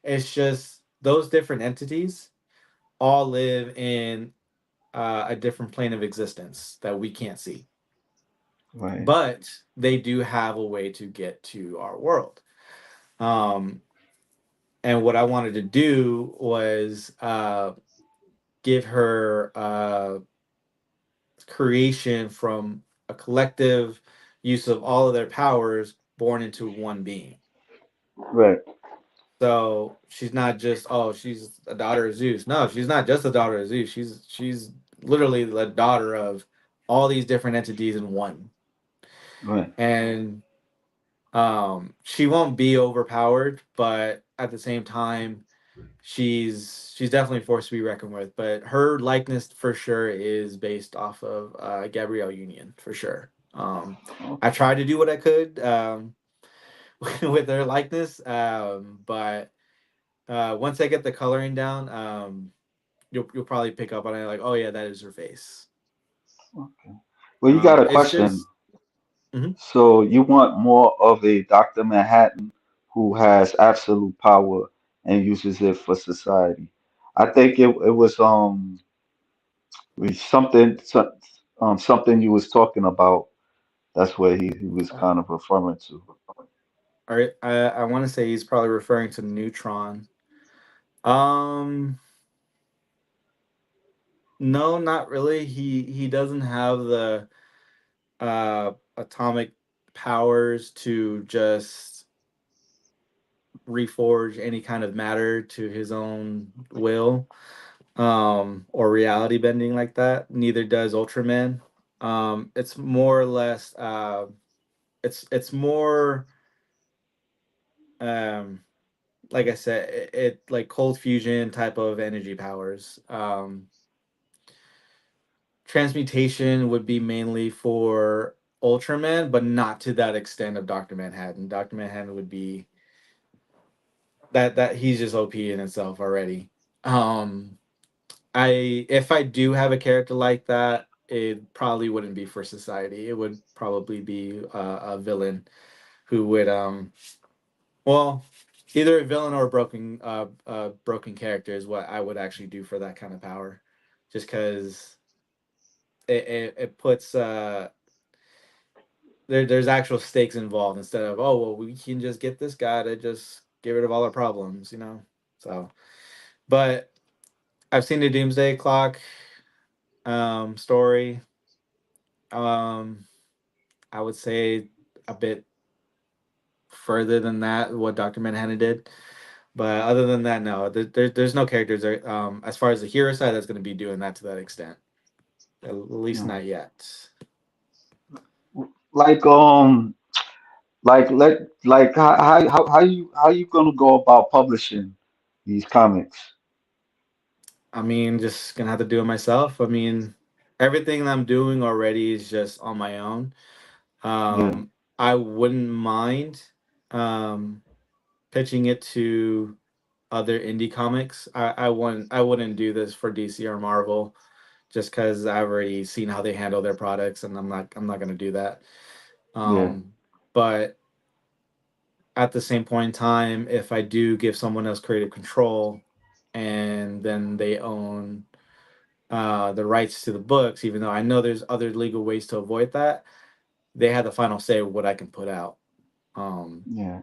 It's just those different entities all live in a different plane of existence that we can't see, Right. but they do have a way to get to our world. Um, and what I wanted to do was give her creation from a collective use of all of their powers born into one being. Right. So she's not just, oh, she's a daughter of Zeus. No, she's not just a daughter of Zeus. She's literally the daughter of all these different entities in one. Right. And she won't be overpowered, but at the same time, she's definitely a force to be reckoned with. But her likeness for sure is based off of Gabrielle Union for sure. I Okay. tried to do what I could with her likeness, but once I get the coloring down, you'll probably pick up on it like, oh yeah, that is her face. Okay. Well, you got a It's question. just mhm. So you want more of a Dr. Manhattan who has absolute power and uses it for society. I think it was something you was talking about. That's what he was kind of referring to. I want to say he's probably referring to Neutron. Um, no, not really. He doesn't have the atomic powers to just reforge any kind of matter to his own will, or reality bending like that. Neither does Ultraman. It's more or less it's more um like I said, it like cold fusion type of energy powers. Transmutation would be mainly for Ultraman, but not to that extent of Doctor Manhattan. Doctor Manhattan would be that he's just OP in itself already. Um, I if I do have a character like that, it probably wouldn't be for society. It would probably be a villain who would well, either a villain or a broken character is what I would actually do for that kind of power, just because it puts there's actual stakes involved instead of, oh well, we can just get this guy to just get rid of all our problems. So but. I've seen the Doomsday Clock story. Um, I would say a bit further than that, what Doctor Manhattan did. But other than that, no, there's no characters there, as far as the hero side that's going to be doing that to that extent. At least Yeah. not yet. Like like how you gonna go about publishing these comics? I mean, just gonna have to do it myself. I mean, everything that I'm doing already is just on my own. Yeah, I wouldn't mind um, pitching it to other indie comics. I wouldn't do this for DC or Marvel just because I've already seen how they handle their products, and I'm not gonna do that. yeah, Um, but at the same point in time, if I do give someone else creative control, and then they own the rights to the books, even though I know there's other legal ways to avoid that, they have the final say of what I can put out. Um, yeah,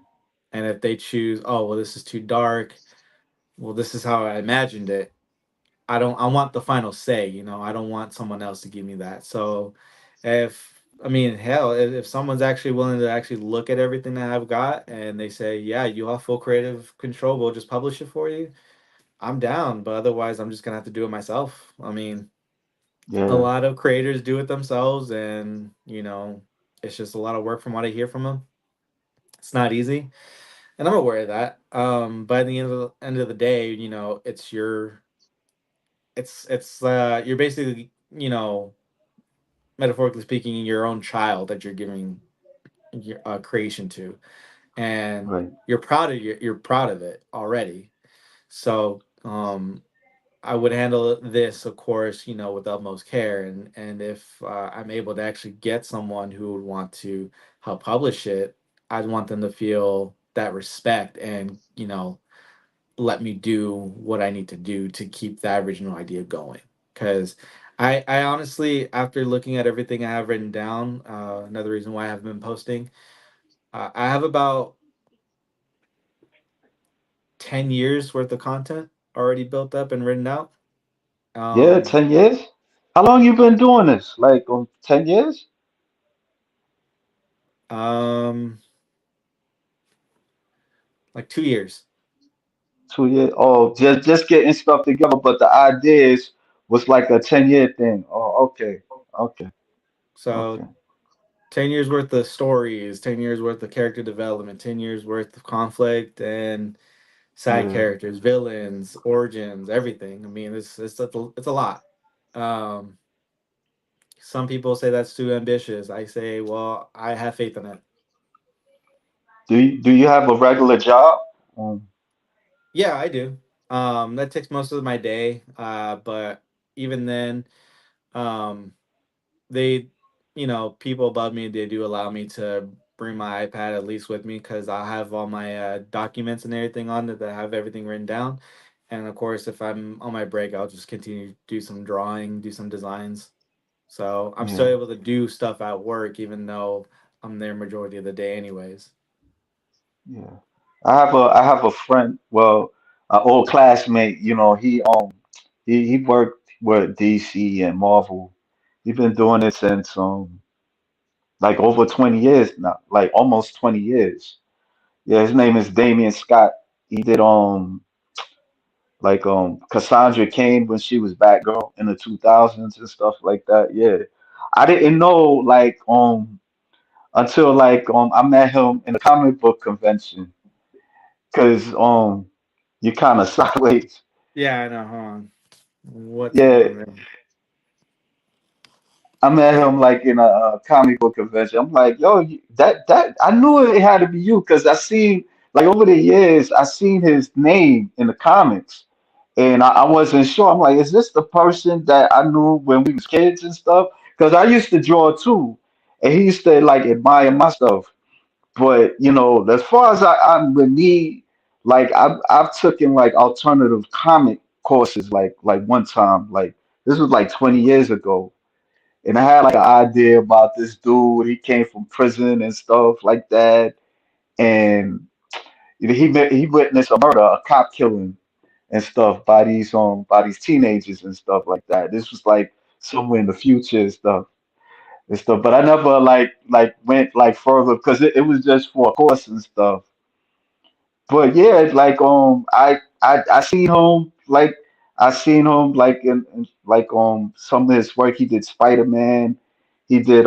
and if they choose, oh well, this is too dark. Well, this is how I imagined it. I don't. I want the final say. I don't want someone else to give me that. So, if I mean, hell, if someone's actually willing to actually look at everything that I've got and they say, yeah, you have full creative control, we'll just publish it for you. I'm down, but otherwise, I'm just gonna have to do it myself. I mean, a yeah, lot of creators do it themselves, and it's just a lot of work from what I hear from them. It's not easy, and I'm aware of that. But at the end of the day, you're basically, metaphorically speaking, your own child that you're giving your creation to, and right. you're proud of it already. So I would handle this, of course, with the utmost care, and if I'm able to actually get someone who would want to help publish it, I'd want them to feel that respect and let me do what I need to do to keep that original idea going. Because I honestly, after looking at everything I have written down, another reason why I haven't been posting, I have about 10 years worth of content already built up and written out. Yeah, Um, 10 years. How long you been doing this? Like 10 years? um, like 2 years. 2 years? Oh, just getting stuff together, but the ideas was like a 10-year thing. Oh, okay, okay, So okay. 10 years worth of stories, 10 years worth of character development, 10 years worth of conflict and side Yeah, characters, villains, origins, everything. I mean, it's a lot. Um, some people say that's too ambitious. I say, well, I have faith in it. do you have a regular job? Um, Yeah, I do. That takes most of my day. But even then, um, they, people above me, they do allow me to bring my iPad at least with me because I'll have all my documents and everything on it that have everything written down. And of course, if I'm on my break, I'll just continue to do some drawing, do some designs. So I'm still yeah. able to do stuff at work, even though I'm there majority of the day, anyways. Yeah, I have a friend, well, an old classmate. He worked with DC and Marvel. He's been doing it since like over 20 years now, like almost 20 years. Yeah, his name is Damian Scott. He did like Cassandra Cain when she was Batgirl in the 2000s and stuff like that. Yeah, I didn't know like until like I met him in a comic book convention because you kind of sideways. Yeah, I know. Hold on. What's going Yeah, on there? I met him like in a comic book convention. I'm like, yo, that I knew it had to be you because I seen like over the years I seen his name in the comics, and I wasn't sure. I'm like, is this the person that I knew when we was kids and stuff? Because I used to draw too, and he used to like admire my stuff. But as far as I'm with me, like I've taken like alternative comic courses like one time, like this was like 20 years ago, and I had like an idea about this dude. He came from prison and stuff like that, and he witnessed a murder, a cop killing, and stuff by these teenagers and stuff like that. This was like somewhere in the future and stuff. But I never like went like further because it was just for a course and stuff. But yeah, like I seen him like in like some of his work. He did Spider Man. He did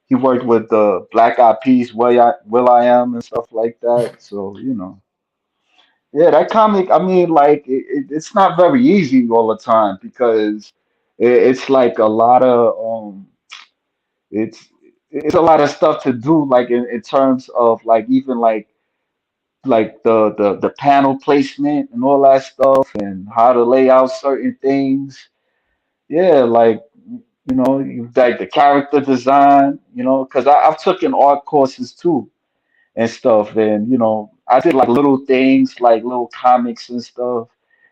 he worked with the Black Eyed Peas, Will I Am and stuff like that. So yeah, that comic. I mean, like it's not very easy all the time because it's like a lot of it's it's a lot of stuff to do like in terms of like even like the panel placement and all that stuff and how to lay out certain things. Yeah, like you like the character design, because I've taken art courses too and stuff, and I did like little things like little comics and stuff,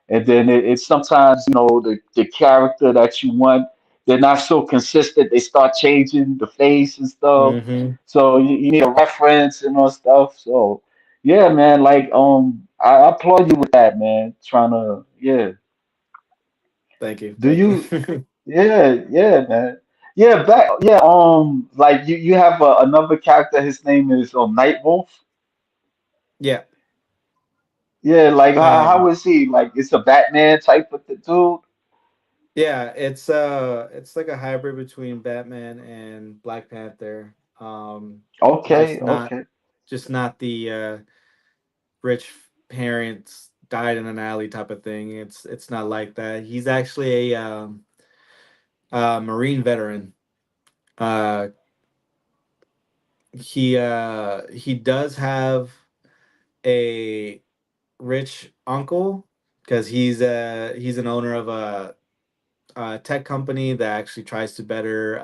and then it's sometimes the character that you want, they're not so consistent. They start changing the face and stuff, Mm-hmm. so you need a reference and all stuff. So yeah, man, like I applaud you with that, man. Trying to Thank you. do Thank you you. yeah, man. Yeah, like you have another character. His name is Nightwolf. Yeah. Yeah, like how Um, is he? Like it's a Batman type of dude. yeah, it's like a hybrid between Batman and Black Panther. Okay, Just not okay. just not the rich parents died in an alley type of thing. It's not like that. He's actually a Marine veteran. Uh, he does have a rich uncle because he's an owner of a tech company that actually tries to better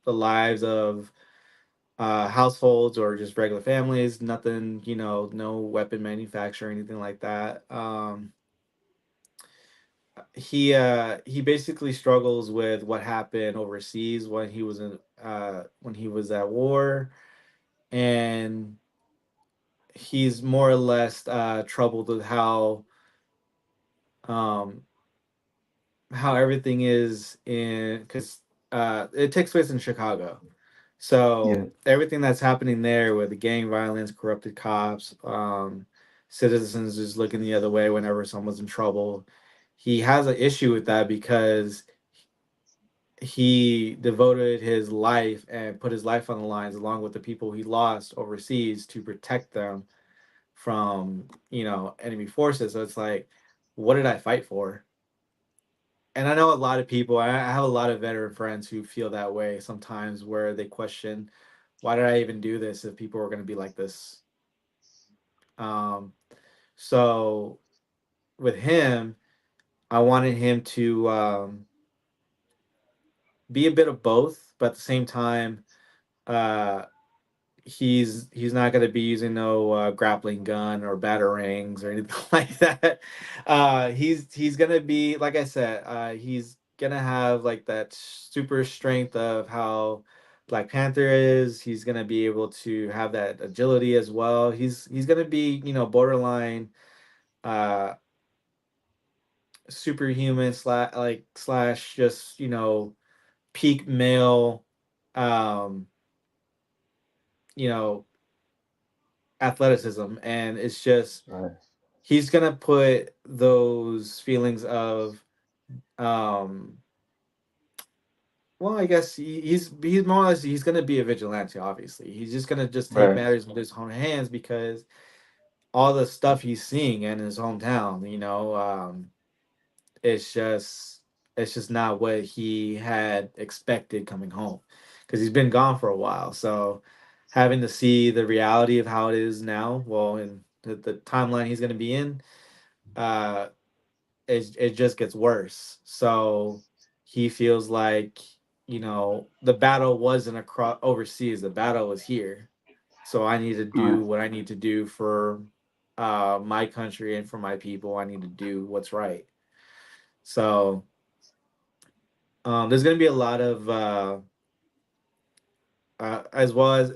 the lives of households or just regular families. Nothing, no weapon manufacturer or anything like that. He basically struggles with what happened overseas when he was at war, and he's more or less troubled with um how everything is in because it takes place in Chicago. So Yeah, everything that's happening there with the gang violence, corrupted cops, citizens just looking the other way whenever someone's in trouble, he has an issue with that because he devoted his life and put his life on the lines along with the people he lost overseas to protect them from enemy forces. So it's like, what did I fight for? And I know a lot of people. I have a lot of veteran friends who feel that way sometimes, where they question, why did I even do this if people were going to be like this? Um, so with him, I wanted him to be a bit of both, but at the same time, uh, he's not going to be using no grappling gun or batarangs or anything like that. He's going to be like I said. He's going to have like that super strength of how Black Panther is. He's going to be able to have that agility as well. He's going to be borderline uh, superhuman slash just peak male um, you know athleticism, and it's just right, he's gonna put those feelings of um well, I guess he's more or less he's gonna be a vigilante. Obviously, he's just gonna just take right, matters into his own hands because all the stuff he's seeing in his hometown, it's just it's just not what he had expected coming home because he's been gone for a while. So having to see the reality of how it is now, well, in the timeline he's gonna be in, uh it just gets worse. So he feels like, the battle wasn't across overseas, the battle was here. So I need to right, do what I need to do for my country and for my people. I need to do what's right. So there's going to be a lot of as well as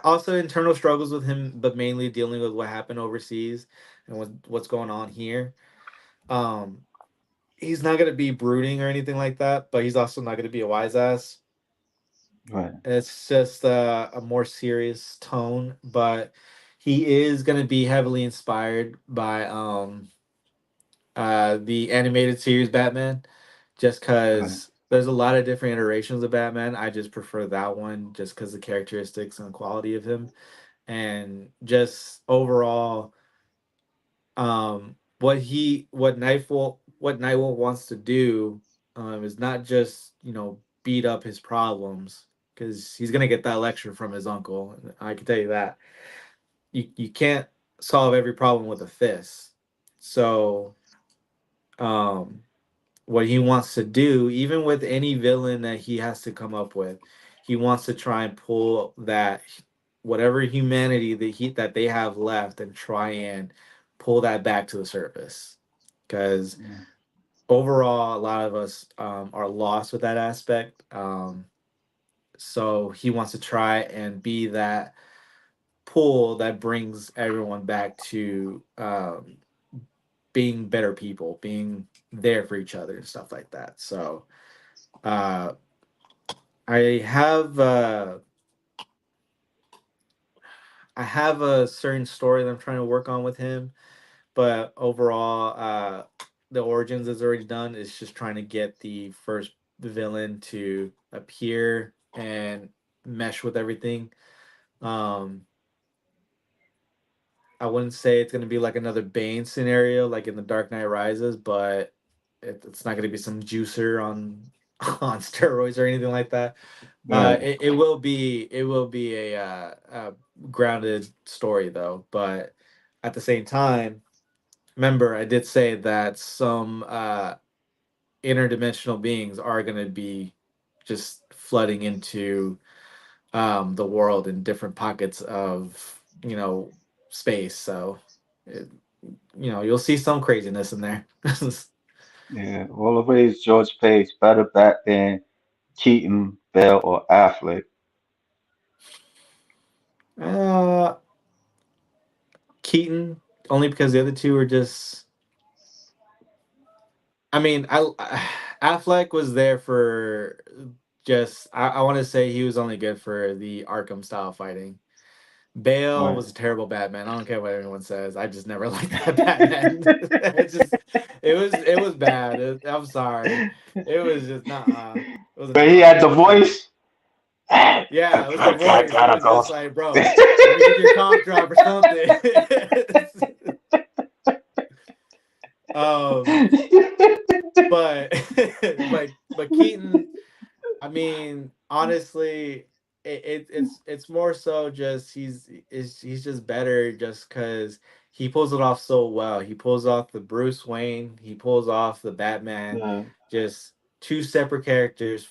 Also internal struggles with him, but mainly dealing with what happened overseas and what's going on here. Um, he's not gonna be brooding or anything like that, but he's also not gonna be a wise ass. Right. It's just a more serious tone, but he is gonna be heavily inspired by the animated series Batman, just Right. because there's a lot of different iterations of Batman. I just prefer that one just because the characteristics and quality of him, and just overall, what Nightwolf wants to do, is not just beat up his problems, because he's gonna get that lecture from his uncle. I can tell you that you can't solve every problem with a fist. So um what he wants to do, even with any villain that he has to come up with, he wants to try and pull that whatever humanity that they have left and try and pull that back to the surface. Because Yeah. overall, a lot of us are lost with that aspect. So he wants to try and be that pull that brings everyone back to being better people, being there for each other and stuff like that. So uh, I have I have a certain story that I'm trying to work on with him, but overall, the origins is already done. It's just trying to get the first villain to appear and mesh with everything. Um, I wouldn't say it's gonna be like another Bane scenario, like in the Dark Knight Rises, but it's not gonna be some juicer on on steroids or anything like that. Right. It will be a grounded story though, but at the same time, remember I did say that some interdimensional beings are going to be just flooding into the world in different pockets of space. So it, you'll see some craziness in there. Yeah. Always George Page better back than Keaton, Bell, or Affleck. uh, Keaton, only because the other two are just. I mean, Affleck was there for just. I want to say he was only good for the Arkham style fighting. Bale Right. was a terrible Batman. I don't care what anyone says. I just never liked that Batman. It was bad. I'm sorry. It was just it wasn't But he fun. had the voice. I Yeah, it was the voice. It gotta was go. just like, bro, let me get your cough drop or something. um, but but Keaton, I mean, honestly, it's more so just he's just better just because he pulls it off so well. He pulls off the Bruce Wayne. He pulls off the Batman. Yeah. Just two separate characters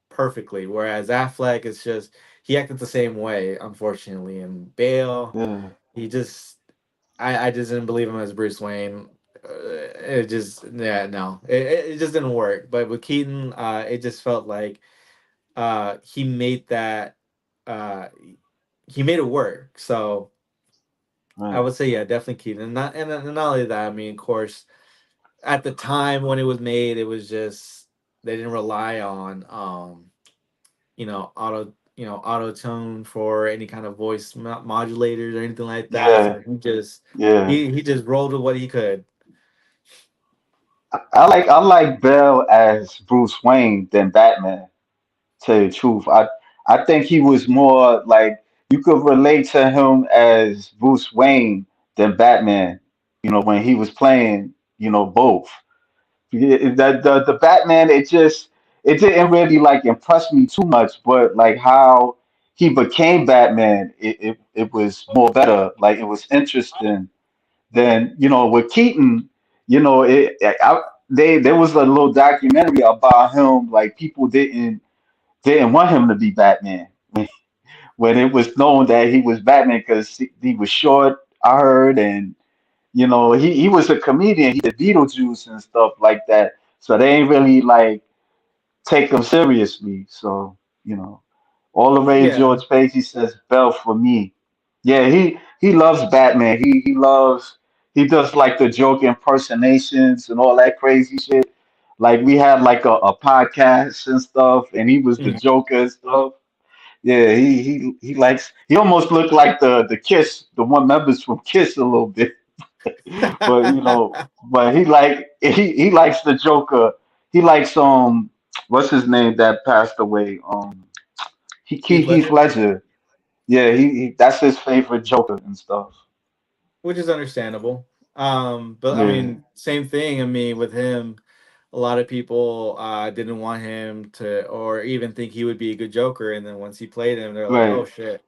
perfectly. Whereas Affleck is just he acted the same way, unfortunately. And Bale, Yeah. he just I just didn't believe him as Bruce Wayne. It just yeah no it just didn't work. But with Keaton, it just felt like he made that uh he made it work. So I Right. would say yeah, definitely Keaton. And not only that, I mean, of course, at the time when it was made, it was just they didn't rely on auto tone for any kind of voice modulators or anything like that. Yeah. So he just Yeah. he just rolled with what he could. I like Bell as Bruce Wayne than Batman. Tell you the truth, I think he was more like you could relate to him as Bruce Wayne than Batman. When he was playing, both. The Batman, it didn't really like impress me too much, but like how he became Batman, it was more better. Like it was interesting. Then with Keaton, there was a little documentary about him. Like people didn't want him to be Batman when it was known that he was Batman because he was short. I heard, and he was a comedian. He did Beetlejuice and stuff like that. So they ain't really like take him seriously. So you know. All the rage Yeah. George Page, he says Bell for me. Yeah, he loves Batman. He loves he does like the joke impersonations and all that crazy shit. Like we had like a podcast and stuff, and he was the Mhm. Joker and stuff. Yeah, he likes he almost looked like the Kiss, the one members from Kiss a little bit. But but he likes the Joker. He likes what's his name that passed away? Heath Heath Ledger, Ledger. Yeah, he that's his favorite Joker and stuff. which is understandable. But I Yeah, mean, same thing. I mean, with him, a lot of people didn't want him to, or even think he would be a good Joker. And then once he played him, they're like, "Oh right. shit,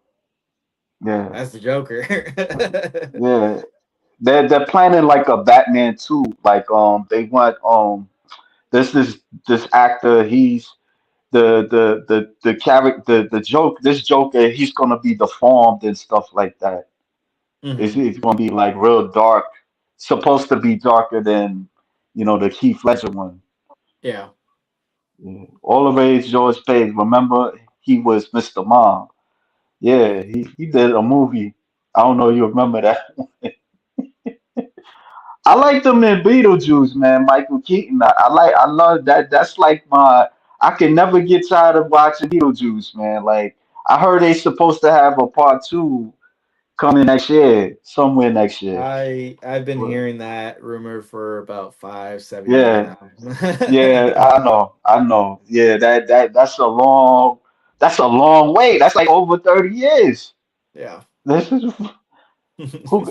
Yeah, that's the Joker." yeah. They're planning like a Batman too. Like they want this actor. He's the character this Joker. He's gonna be deformed and stuff like that. Hmm. It's gonna be like real dark. Supposed to be darker than the Heath Ledger one. Yeah, Yeah. All the rage George Page. Remember he was Mr. Mom. Yeah, he did a movie. I don't know if you remember that. I like them in Beetlejuice, man. Michael Keaton. I love that. That's like I can never get tired of watching Beetlejuice, man. Like I heard they supposed to have a part two coming next year, somewhere next year. I've been But hearing that rumor for about 5, 7 years yeah, now. yeah, I know. Yeah, that's a long wait. That's like over 30 years. Yeah. This is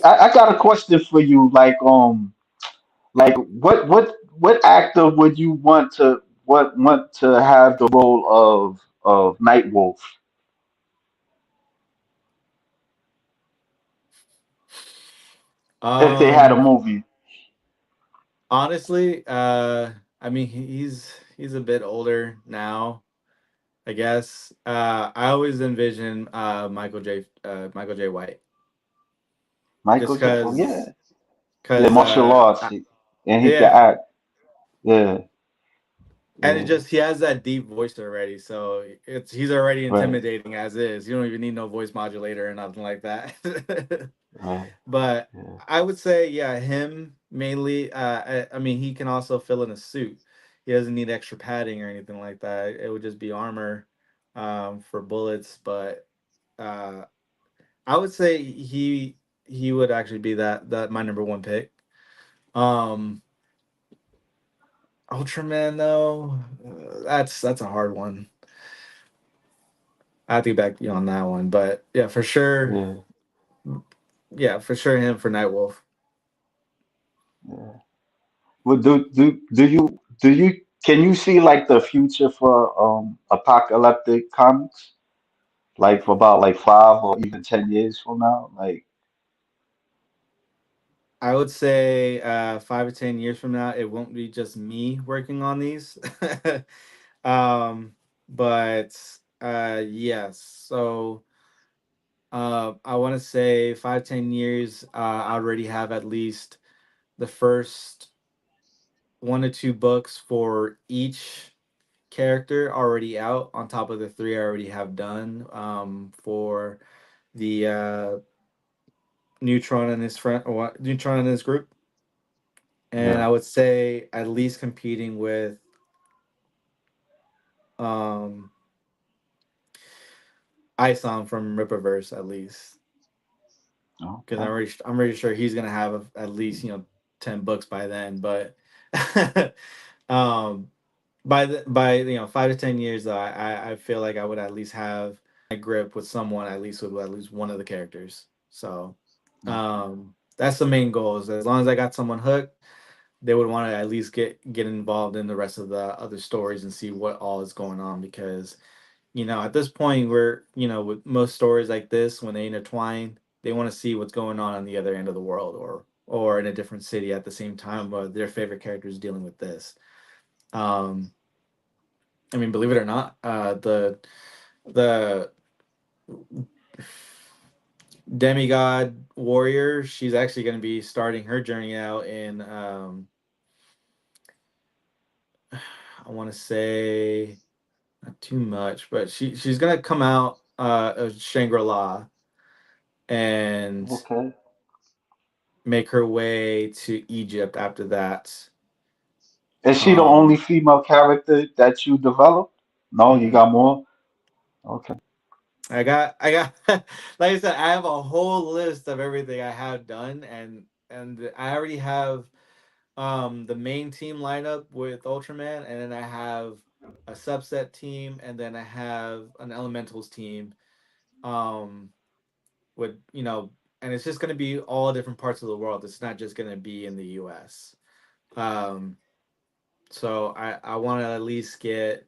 I got a question for you. Like what actor would you want to have the role of Nightwolf if they had a um movie? Honestly, I mean he's a bit older now, I guess. I always envision Michael J. White, just Oh yeah, because yeah, because martial arts, and he can yeah, act. Yeah, and it yeah, just he has that deep voice already, so he's already right, intimidating as is. You don't even need no voice modulator or nothing like that. right, But yeah, I would say, yeah, him mainly. I mean, he can also fill in a suit. He doesn't need extra padding or anything like that. It would just be armor, for bullets. But uh, I would say he would actually be that my number one pick. Um, Ultraman though, that's a hard one. I have to get back to you on that one. But yeah, for sure. yeah, Yeah, for sure him for Nightwolf. yeah. Well, do you can you see like the future for apocalyptic comics like for about like 5 or even 10 years from now? Like, I would say 5 or 10 years from now, it won't be just me working on these. um, but yes, so I want to say 5, 10 years. I already have at least the first 1 or 2 books for each character already out, on top of the three I already have done, for the Neutron and his friend, or Neutron and his group. And I yeah, would say at least competing with um Ison from Rippaverse, at least, because okay, I'm already sure he's gonna have at least 10 books by then. But um by 5 to 10 years, though, I feel like I would at least have my grip with someone, at least with at least one of the characters. So okay, that's the main goal. Is as long as I got someone hooked, they would want to at least get involved in the rest of the other stories and see what all is going on. Because at this point, we're with most stories like this, when they intertwine, they want to see what's going on the other end of the world, or in a different city at the same time, but their favorite character is dealing with this. um I mean, believe it or not, the demigod warrior, she's actually going to be starting her journey out in, I want to say, not too much, but she's gonna come out of Shangri-La and Okay. make her way to Egypt after that. Is she the only Um, female character that you developed? No, you mm-mm. got more? Okay. I got, like I said, I have a whole list of everything I have done, and I already have the main team lineup with Ultraman, and then I have a subset team, and then I have an Elementals team. Um, with and it's just gonna be all different parts of the world. It's not just gonna be in the U.S. Um, so I want to at least get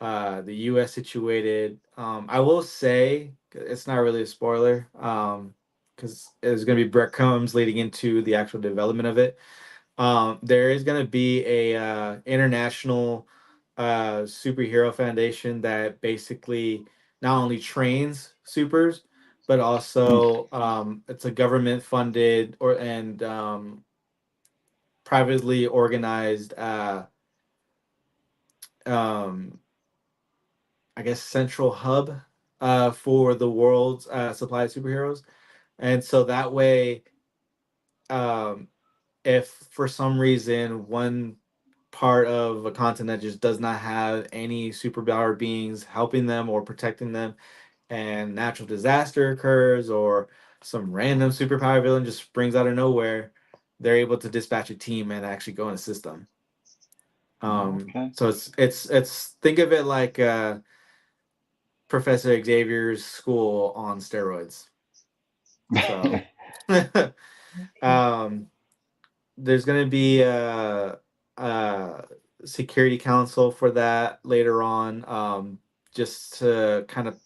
the U.S. situated. I will say it's not really a spoiler because there's going to be breadcrumbs leading into the actual development of it. There is going to be a international superhero foundation that basically not only trains supers, but Mm, also it's a government funded or and privately organized um, I guess central hub for the world's supply of superheroes, and so that way, um, if for some reason one part of a continent just does not have any superpower beings helping them or protecting them, and natural disaster occurs or some random superpower villain just springs out of nowhere, they're able to dispatch a team and actually go and assist them. okay. So it's think of it like Professor Xavier's school on steroids. So um, there's going to be a security council for that later on, just to kind of,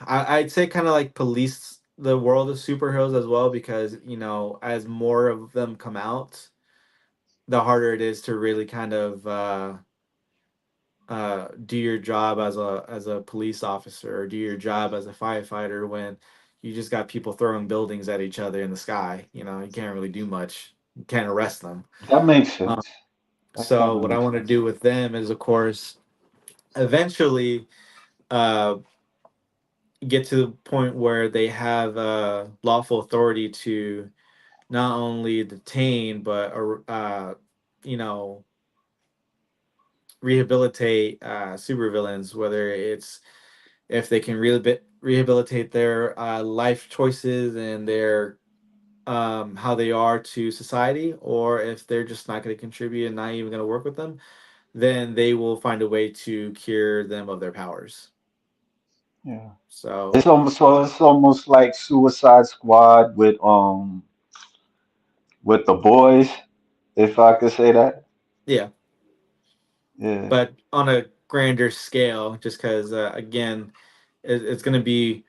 I'd say, kind of like police the world of superheroes as well, because as more of them come out, the harder it is to really kind of do your job as a police officer or do your job as a firefighter when you just got people throwing buildings at each other in the sky. You can't really do much. You can't arrest them. That makes Um, sense. That kind so of what I makes want to sense. do with them is, of course, eventually uh, get to the point where they have lawful authority to not only detain but you know rehabilitate supervillains, whether it's if they can rehabilitate their life choices and their how they are to society, or if they're just not going to contribute and not even going to work with them, then they will find a way to cure them of their powers. Yeah. So It's almost like Suicide Squad with the boys, if I could say that. yeah, Yeah. but on a grander scale, just because again, it's going to be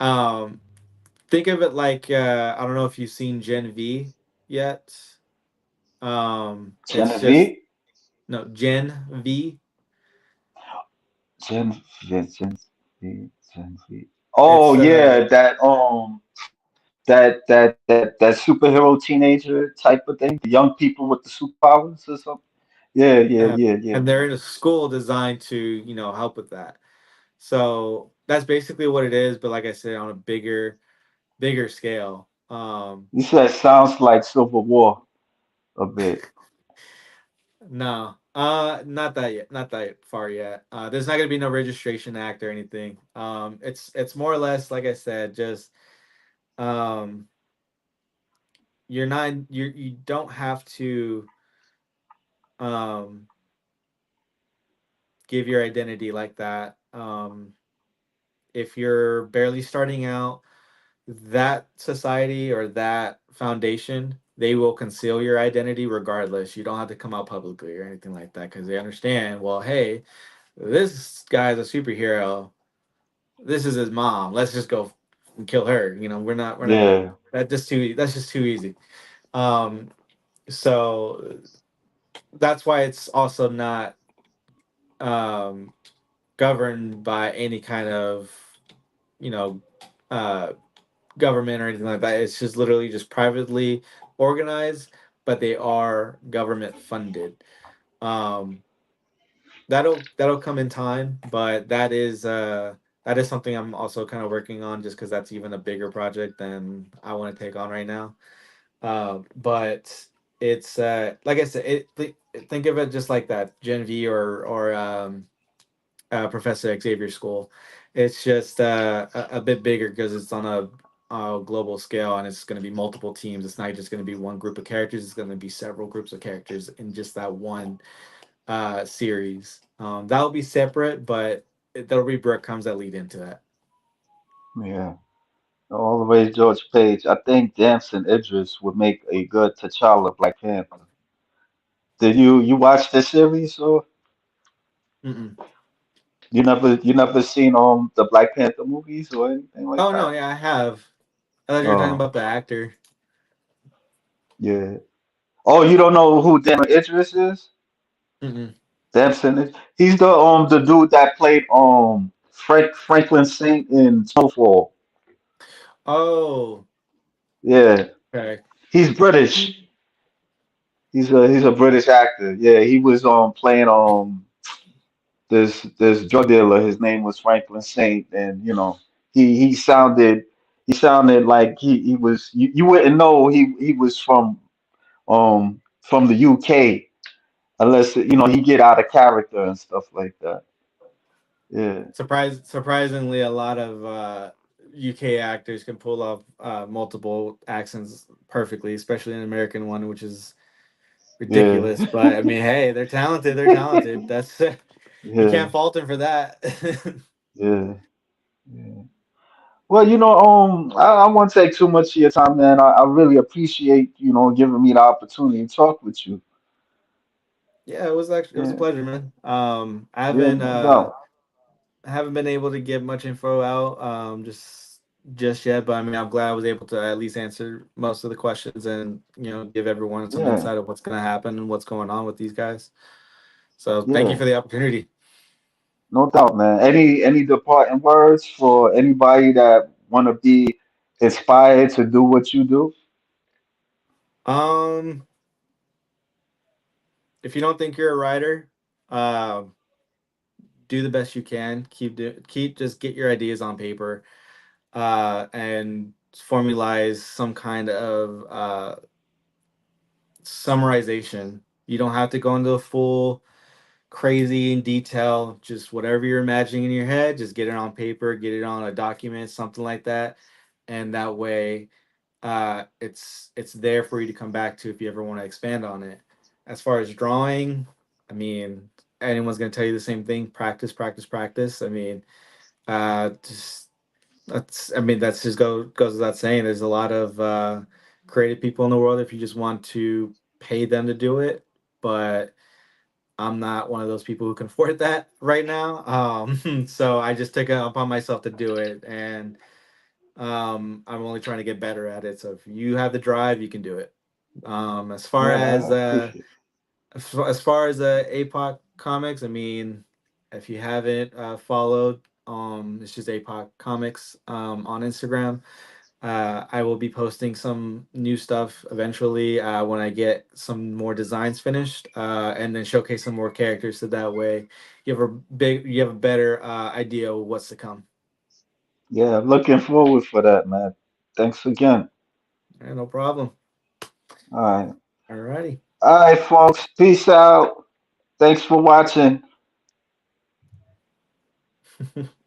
um, think of it like I don't know if you've seen Gen V yet. It's just Genevieve? no Gen V. Gen Gen V. Oh It's yeah, that superhero teenager type of thing. The young people with the superpowers or something. Yeah, yeah, uh, yeah, yeah. and they're in a school designed to help with that. So that's basically what it is, but like I said, on a bigger scale. You said sounds like Civil War a bit. No, not that yet, not that far yet. There's not gonna be no registration act or anything. It's more or less like I said, just um, you don't have to um give your identity like that. If you're barely starting out, that society or that foundation, they will conceal your identity regardless. You don't have to come out publicly or anything like that because they understand, well, hey, this guy's a superhero. This is his mom. Let's just go and kill her. We're not gonna Yeah. that's just too easy. Um, so that's why it's also not um governed by any kind of you know uh government or anything like that. It's just literally just privately organized, but they are government funded. Um, that'll come in time, but that is something I'm also kind of working on, just because that's even a bigger project than I want to take on right now. But it's like I said, think of it just like that Gen V or Professor Xavier School. It's just a bit bigger because it's on a global scale, and it's going to be multiple teams. It's not just going to be one group of characters. It's going to be several groups of characters in just that one series. That'll be separate, but there'll be breadcrumbs that lead into that. Yeah. All the way George Page. I think Damson Idris would make a good T'Challa Black Panther. Did you watch the series or Mm-mm. you never seen the Black Panther movies or anything like Oh no, that? yeah, I have. I thought you were talking Oh, about the actor. yeah. Oh, you don't know who Damon Idris is? Mm-mm. Damson is he's the dude that played Franklin Saint in Snowfall. Oh, Yeah. okay. He's British. He's a British actor. Yeah, he was playing this drug dealer. His name was Franklin Saint, and he sounded like he was you wouldn't know he was from the UK unless he get out of character and stuff like that. Yeah, Surprisingly, a lot of UK actors can pull off multiple accents perfectly, especially an American one, which is yeah, ridiculous. But I mean, hey, they're talented. They're talented. That's you yeah, can't fault them for that. yeah, yeah. Well, I won't take too much of your time, man. I really appreciate giving me the opportunity to talk with you. Yeah, it was a Yeah, pleasure, man. yeah, no doubt. I haven't been able to get much info out just yet, but I mean, I'm glad I was able to at least answer most of the questions and give everyone some Yeah, insight of what's going to happen and what's going on with these guys. So thank you yeah. for the opportunity. No doubt, man. Any departing words for anybody that want to be inspired to do what you do? Um, if you don't think you're a writer, uh, do the best you can. Keep just get your ideas on paper, and formalize some kind of summarization. You don't have to go into a full crazy in detail. Just whatever you're imagining in your head, just get it on paper, get it on a document, something like that, and that way, it's there for you to come back to if you ever want to expand on it. As far as drawing, I mean, anyone's gonna tell you the same thing: practice, practice, practice. I mean, just that's just goes without saying. There's a lot of creative people in the world if you just want to pay them to do it, but I'm not one of those people who can afford that right now. So I just took it upon myself to do it, and I'm only trying to get better at it. So if you have the drive, you can do it. As far Yeah, as I appreciate Apoc Comics, I mean, if you haven't followed, it's just Apoc Comics on Instagram. I will be posting some new stuff eventually when I get some more designs finished, and then showcase some more characters. So that way, you have a better idea of what's to come. Yeah, looking forward for that, man. Thanks again. Yeah, no problem. All right. Alrighty. All right, folks. Peace out. Thanks for watching.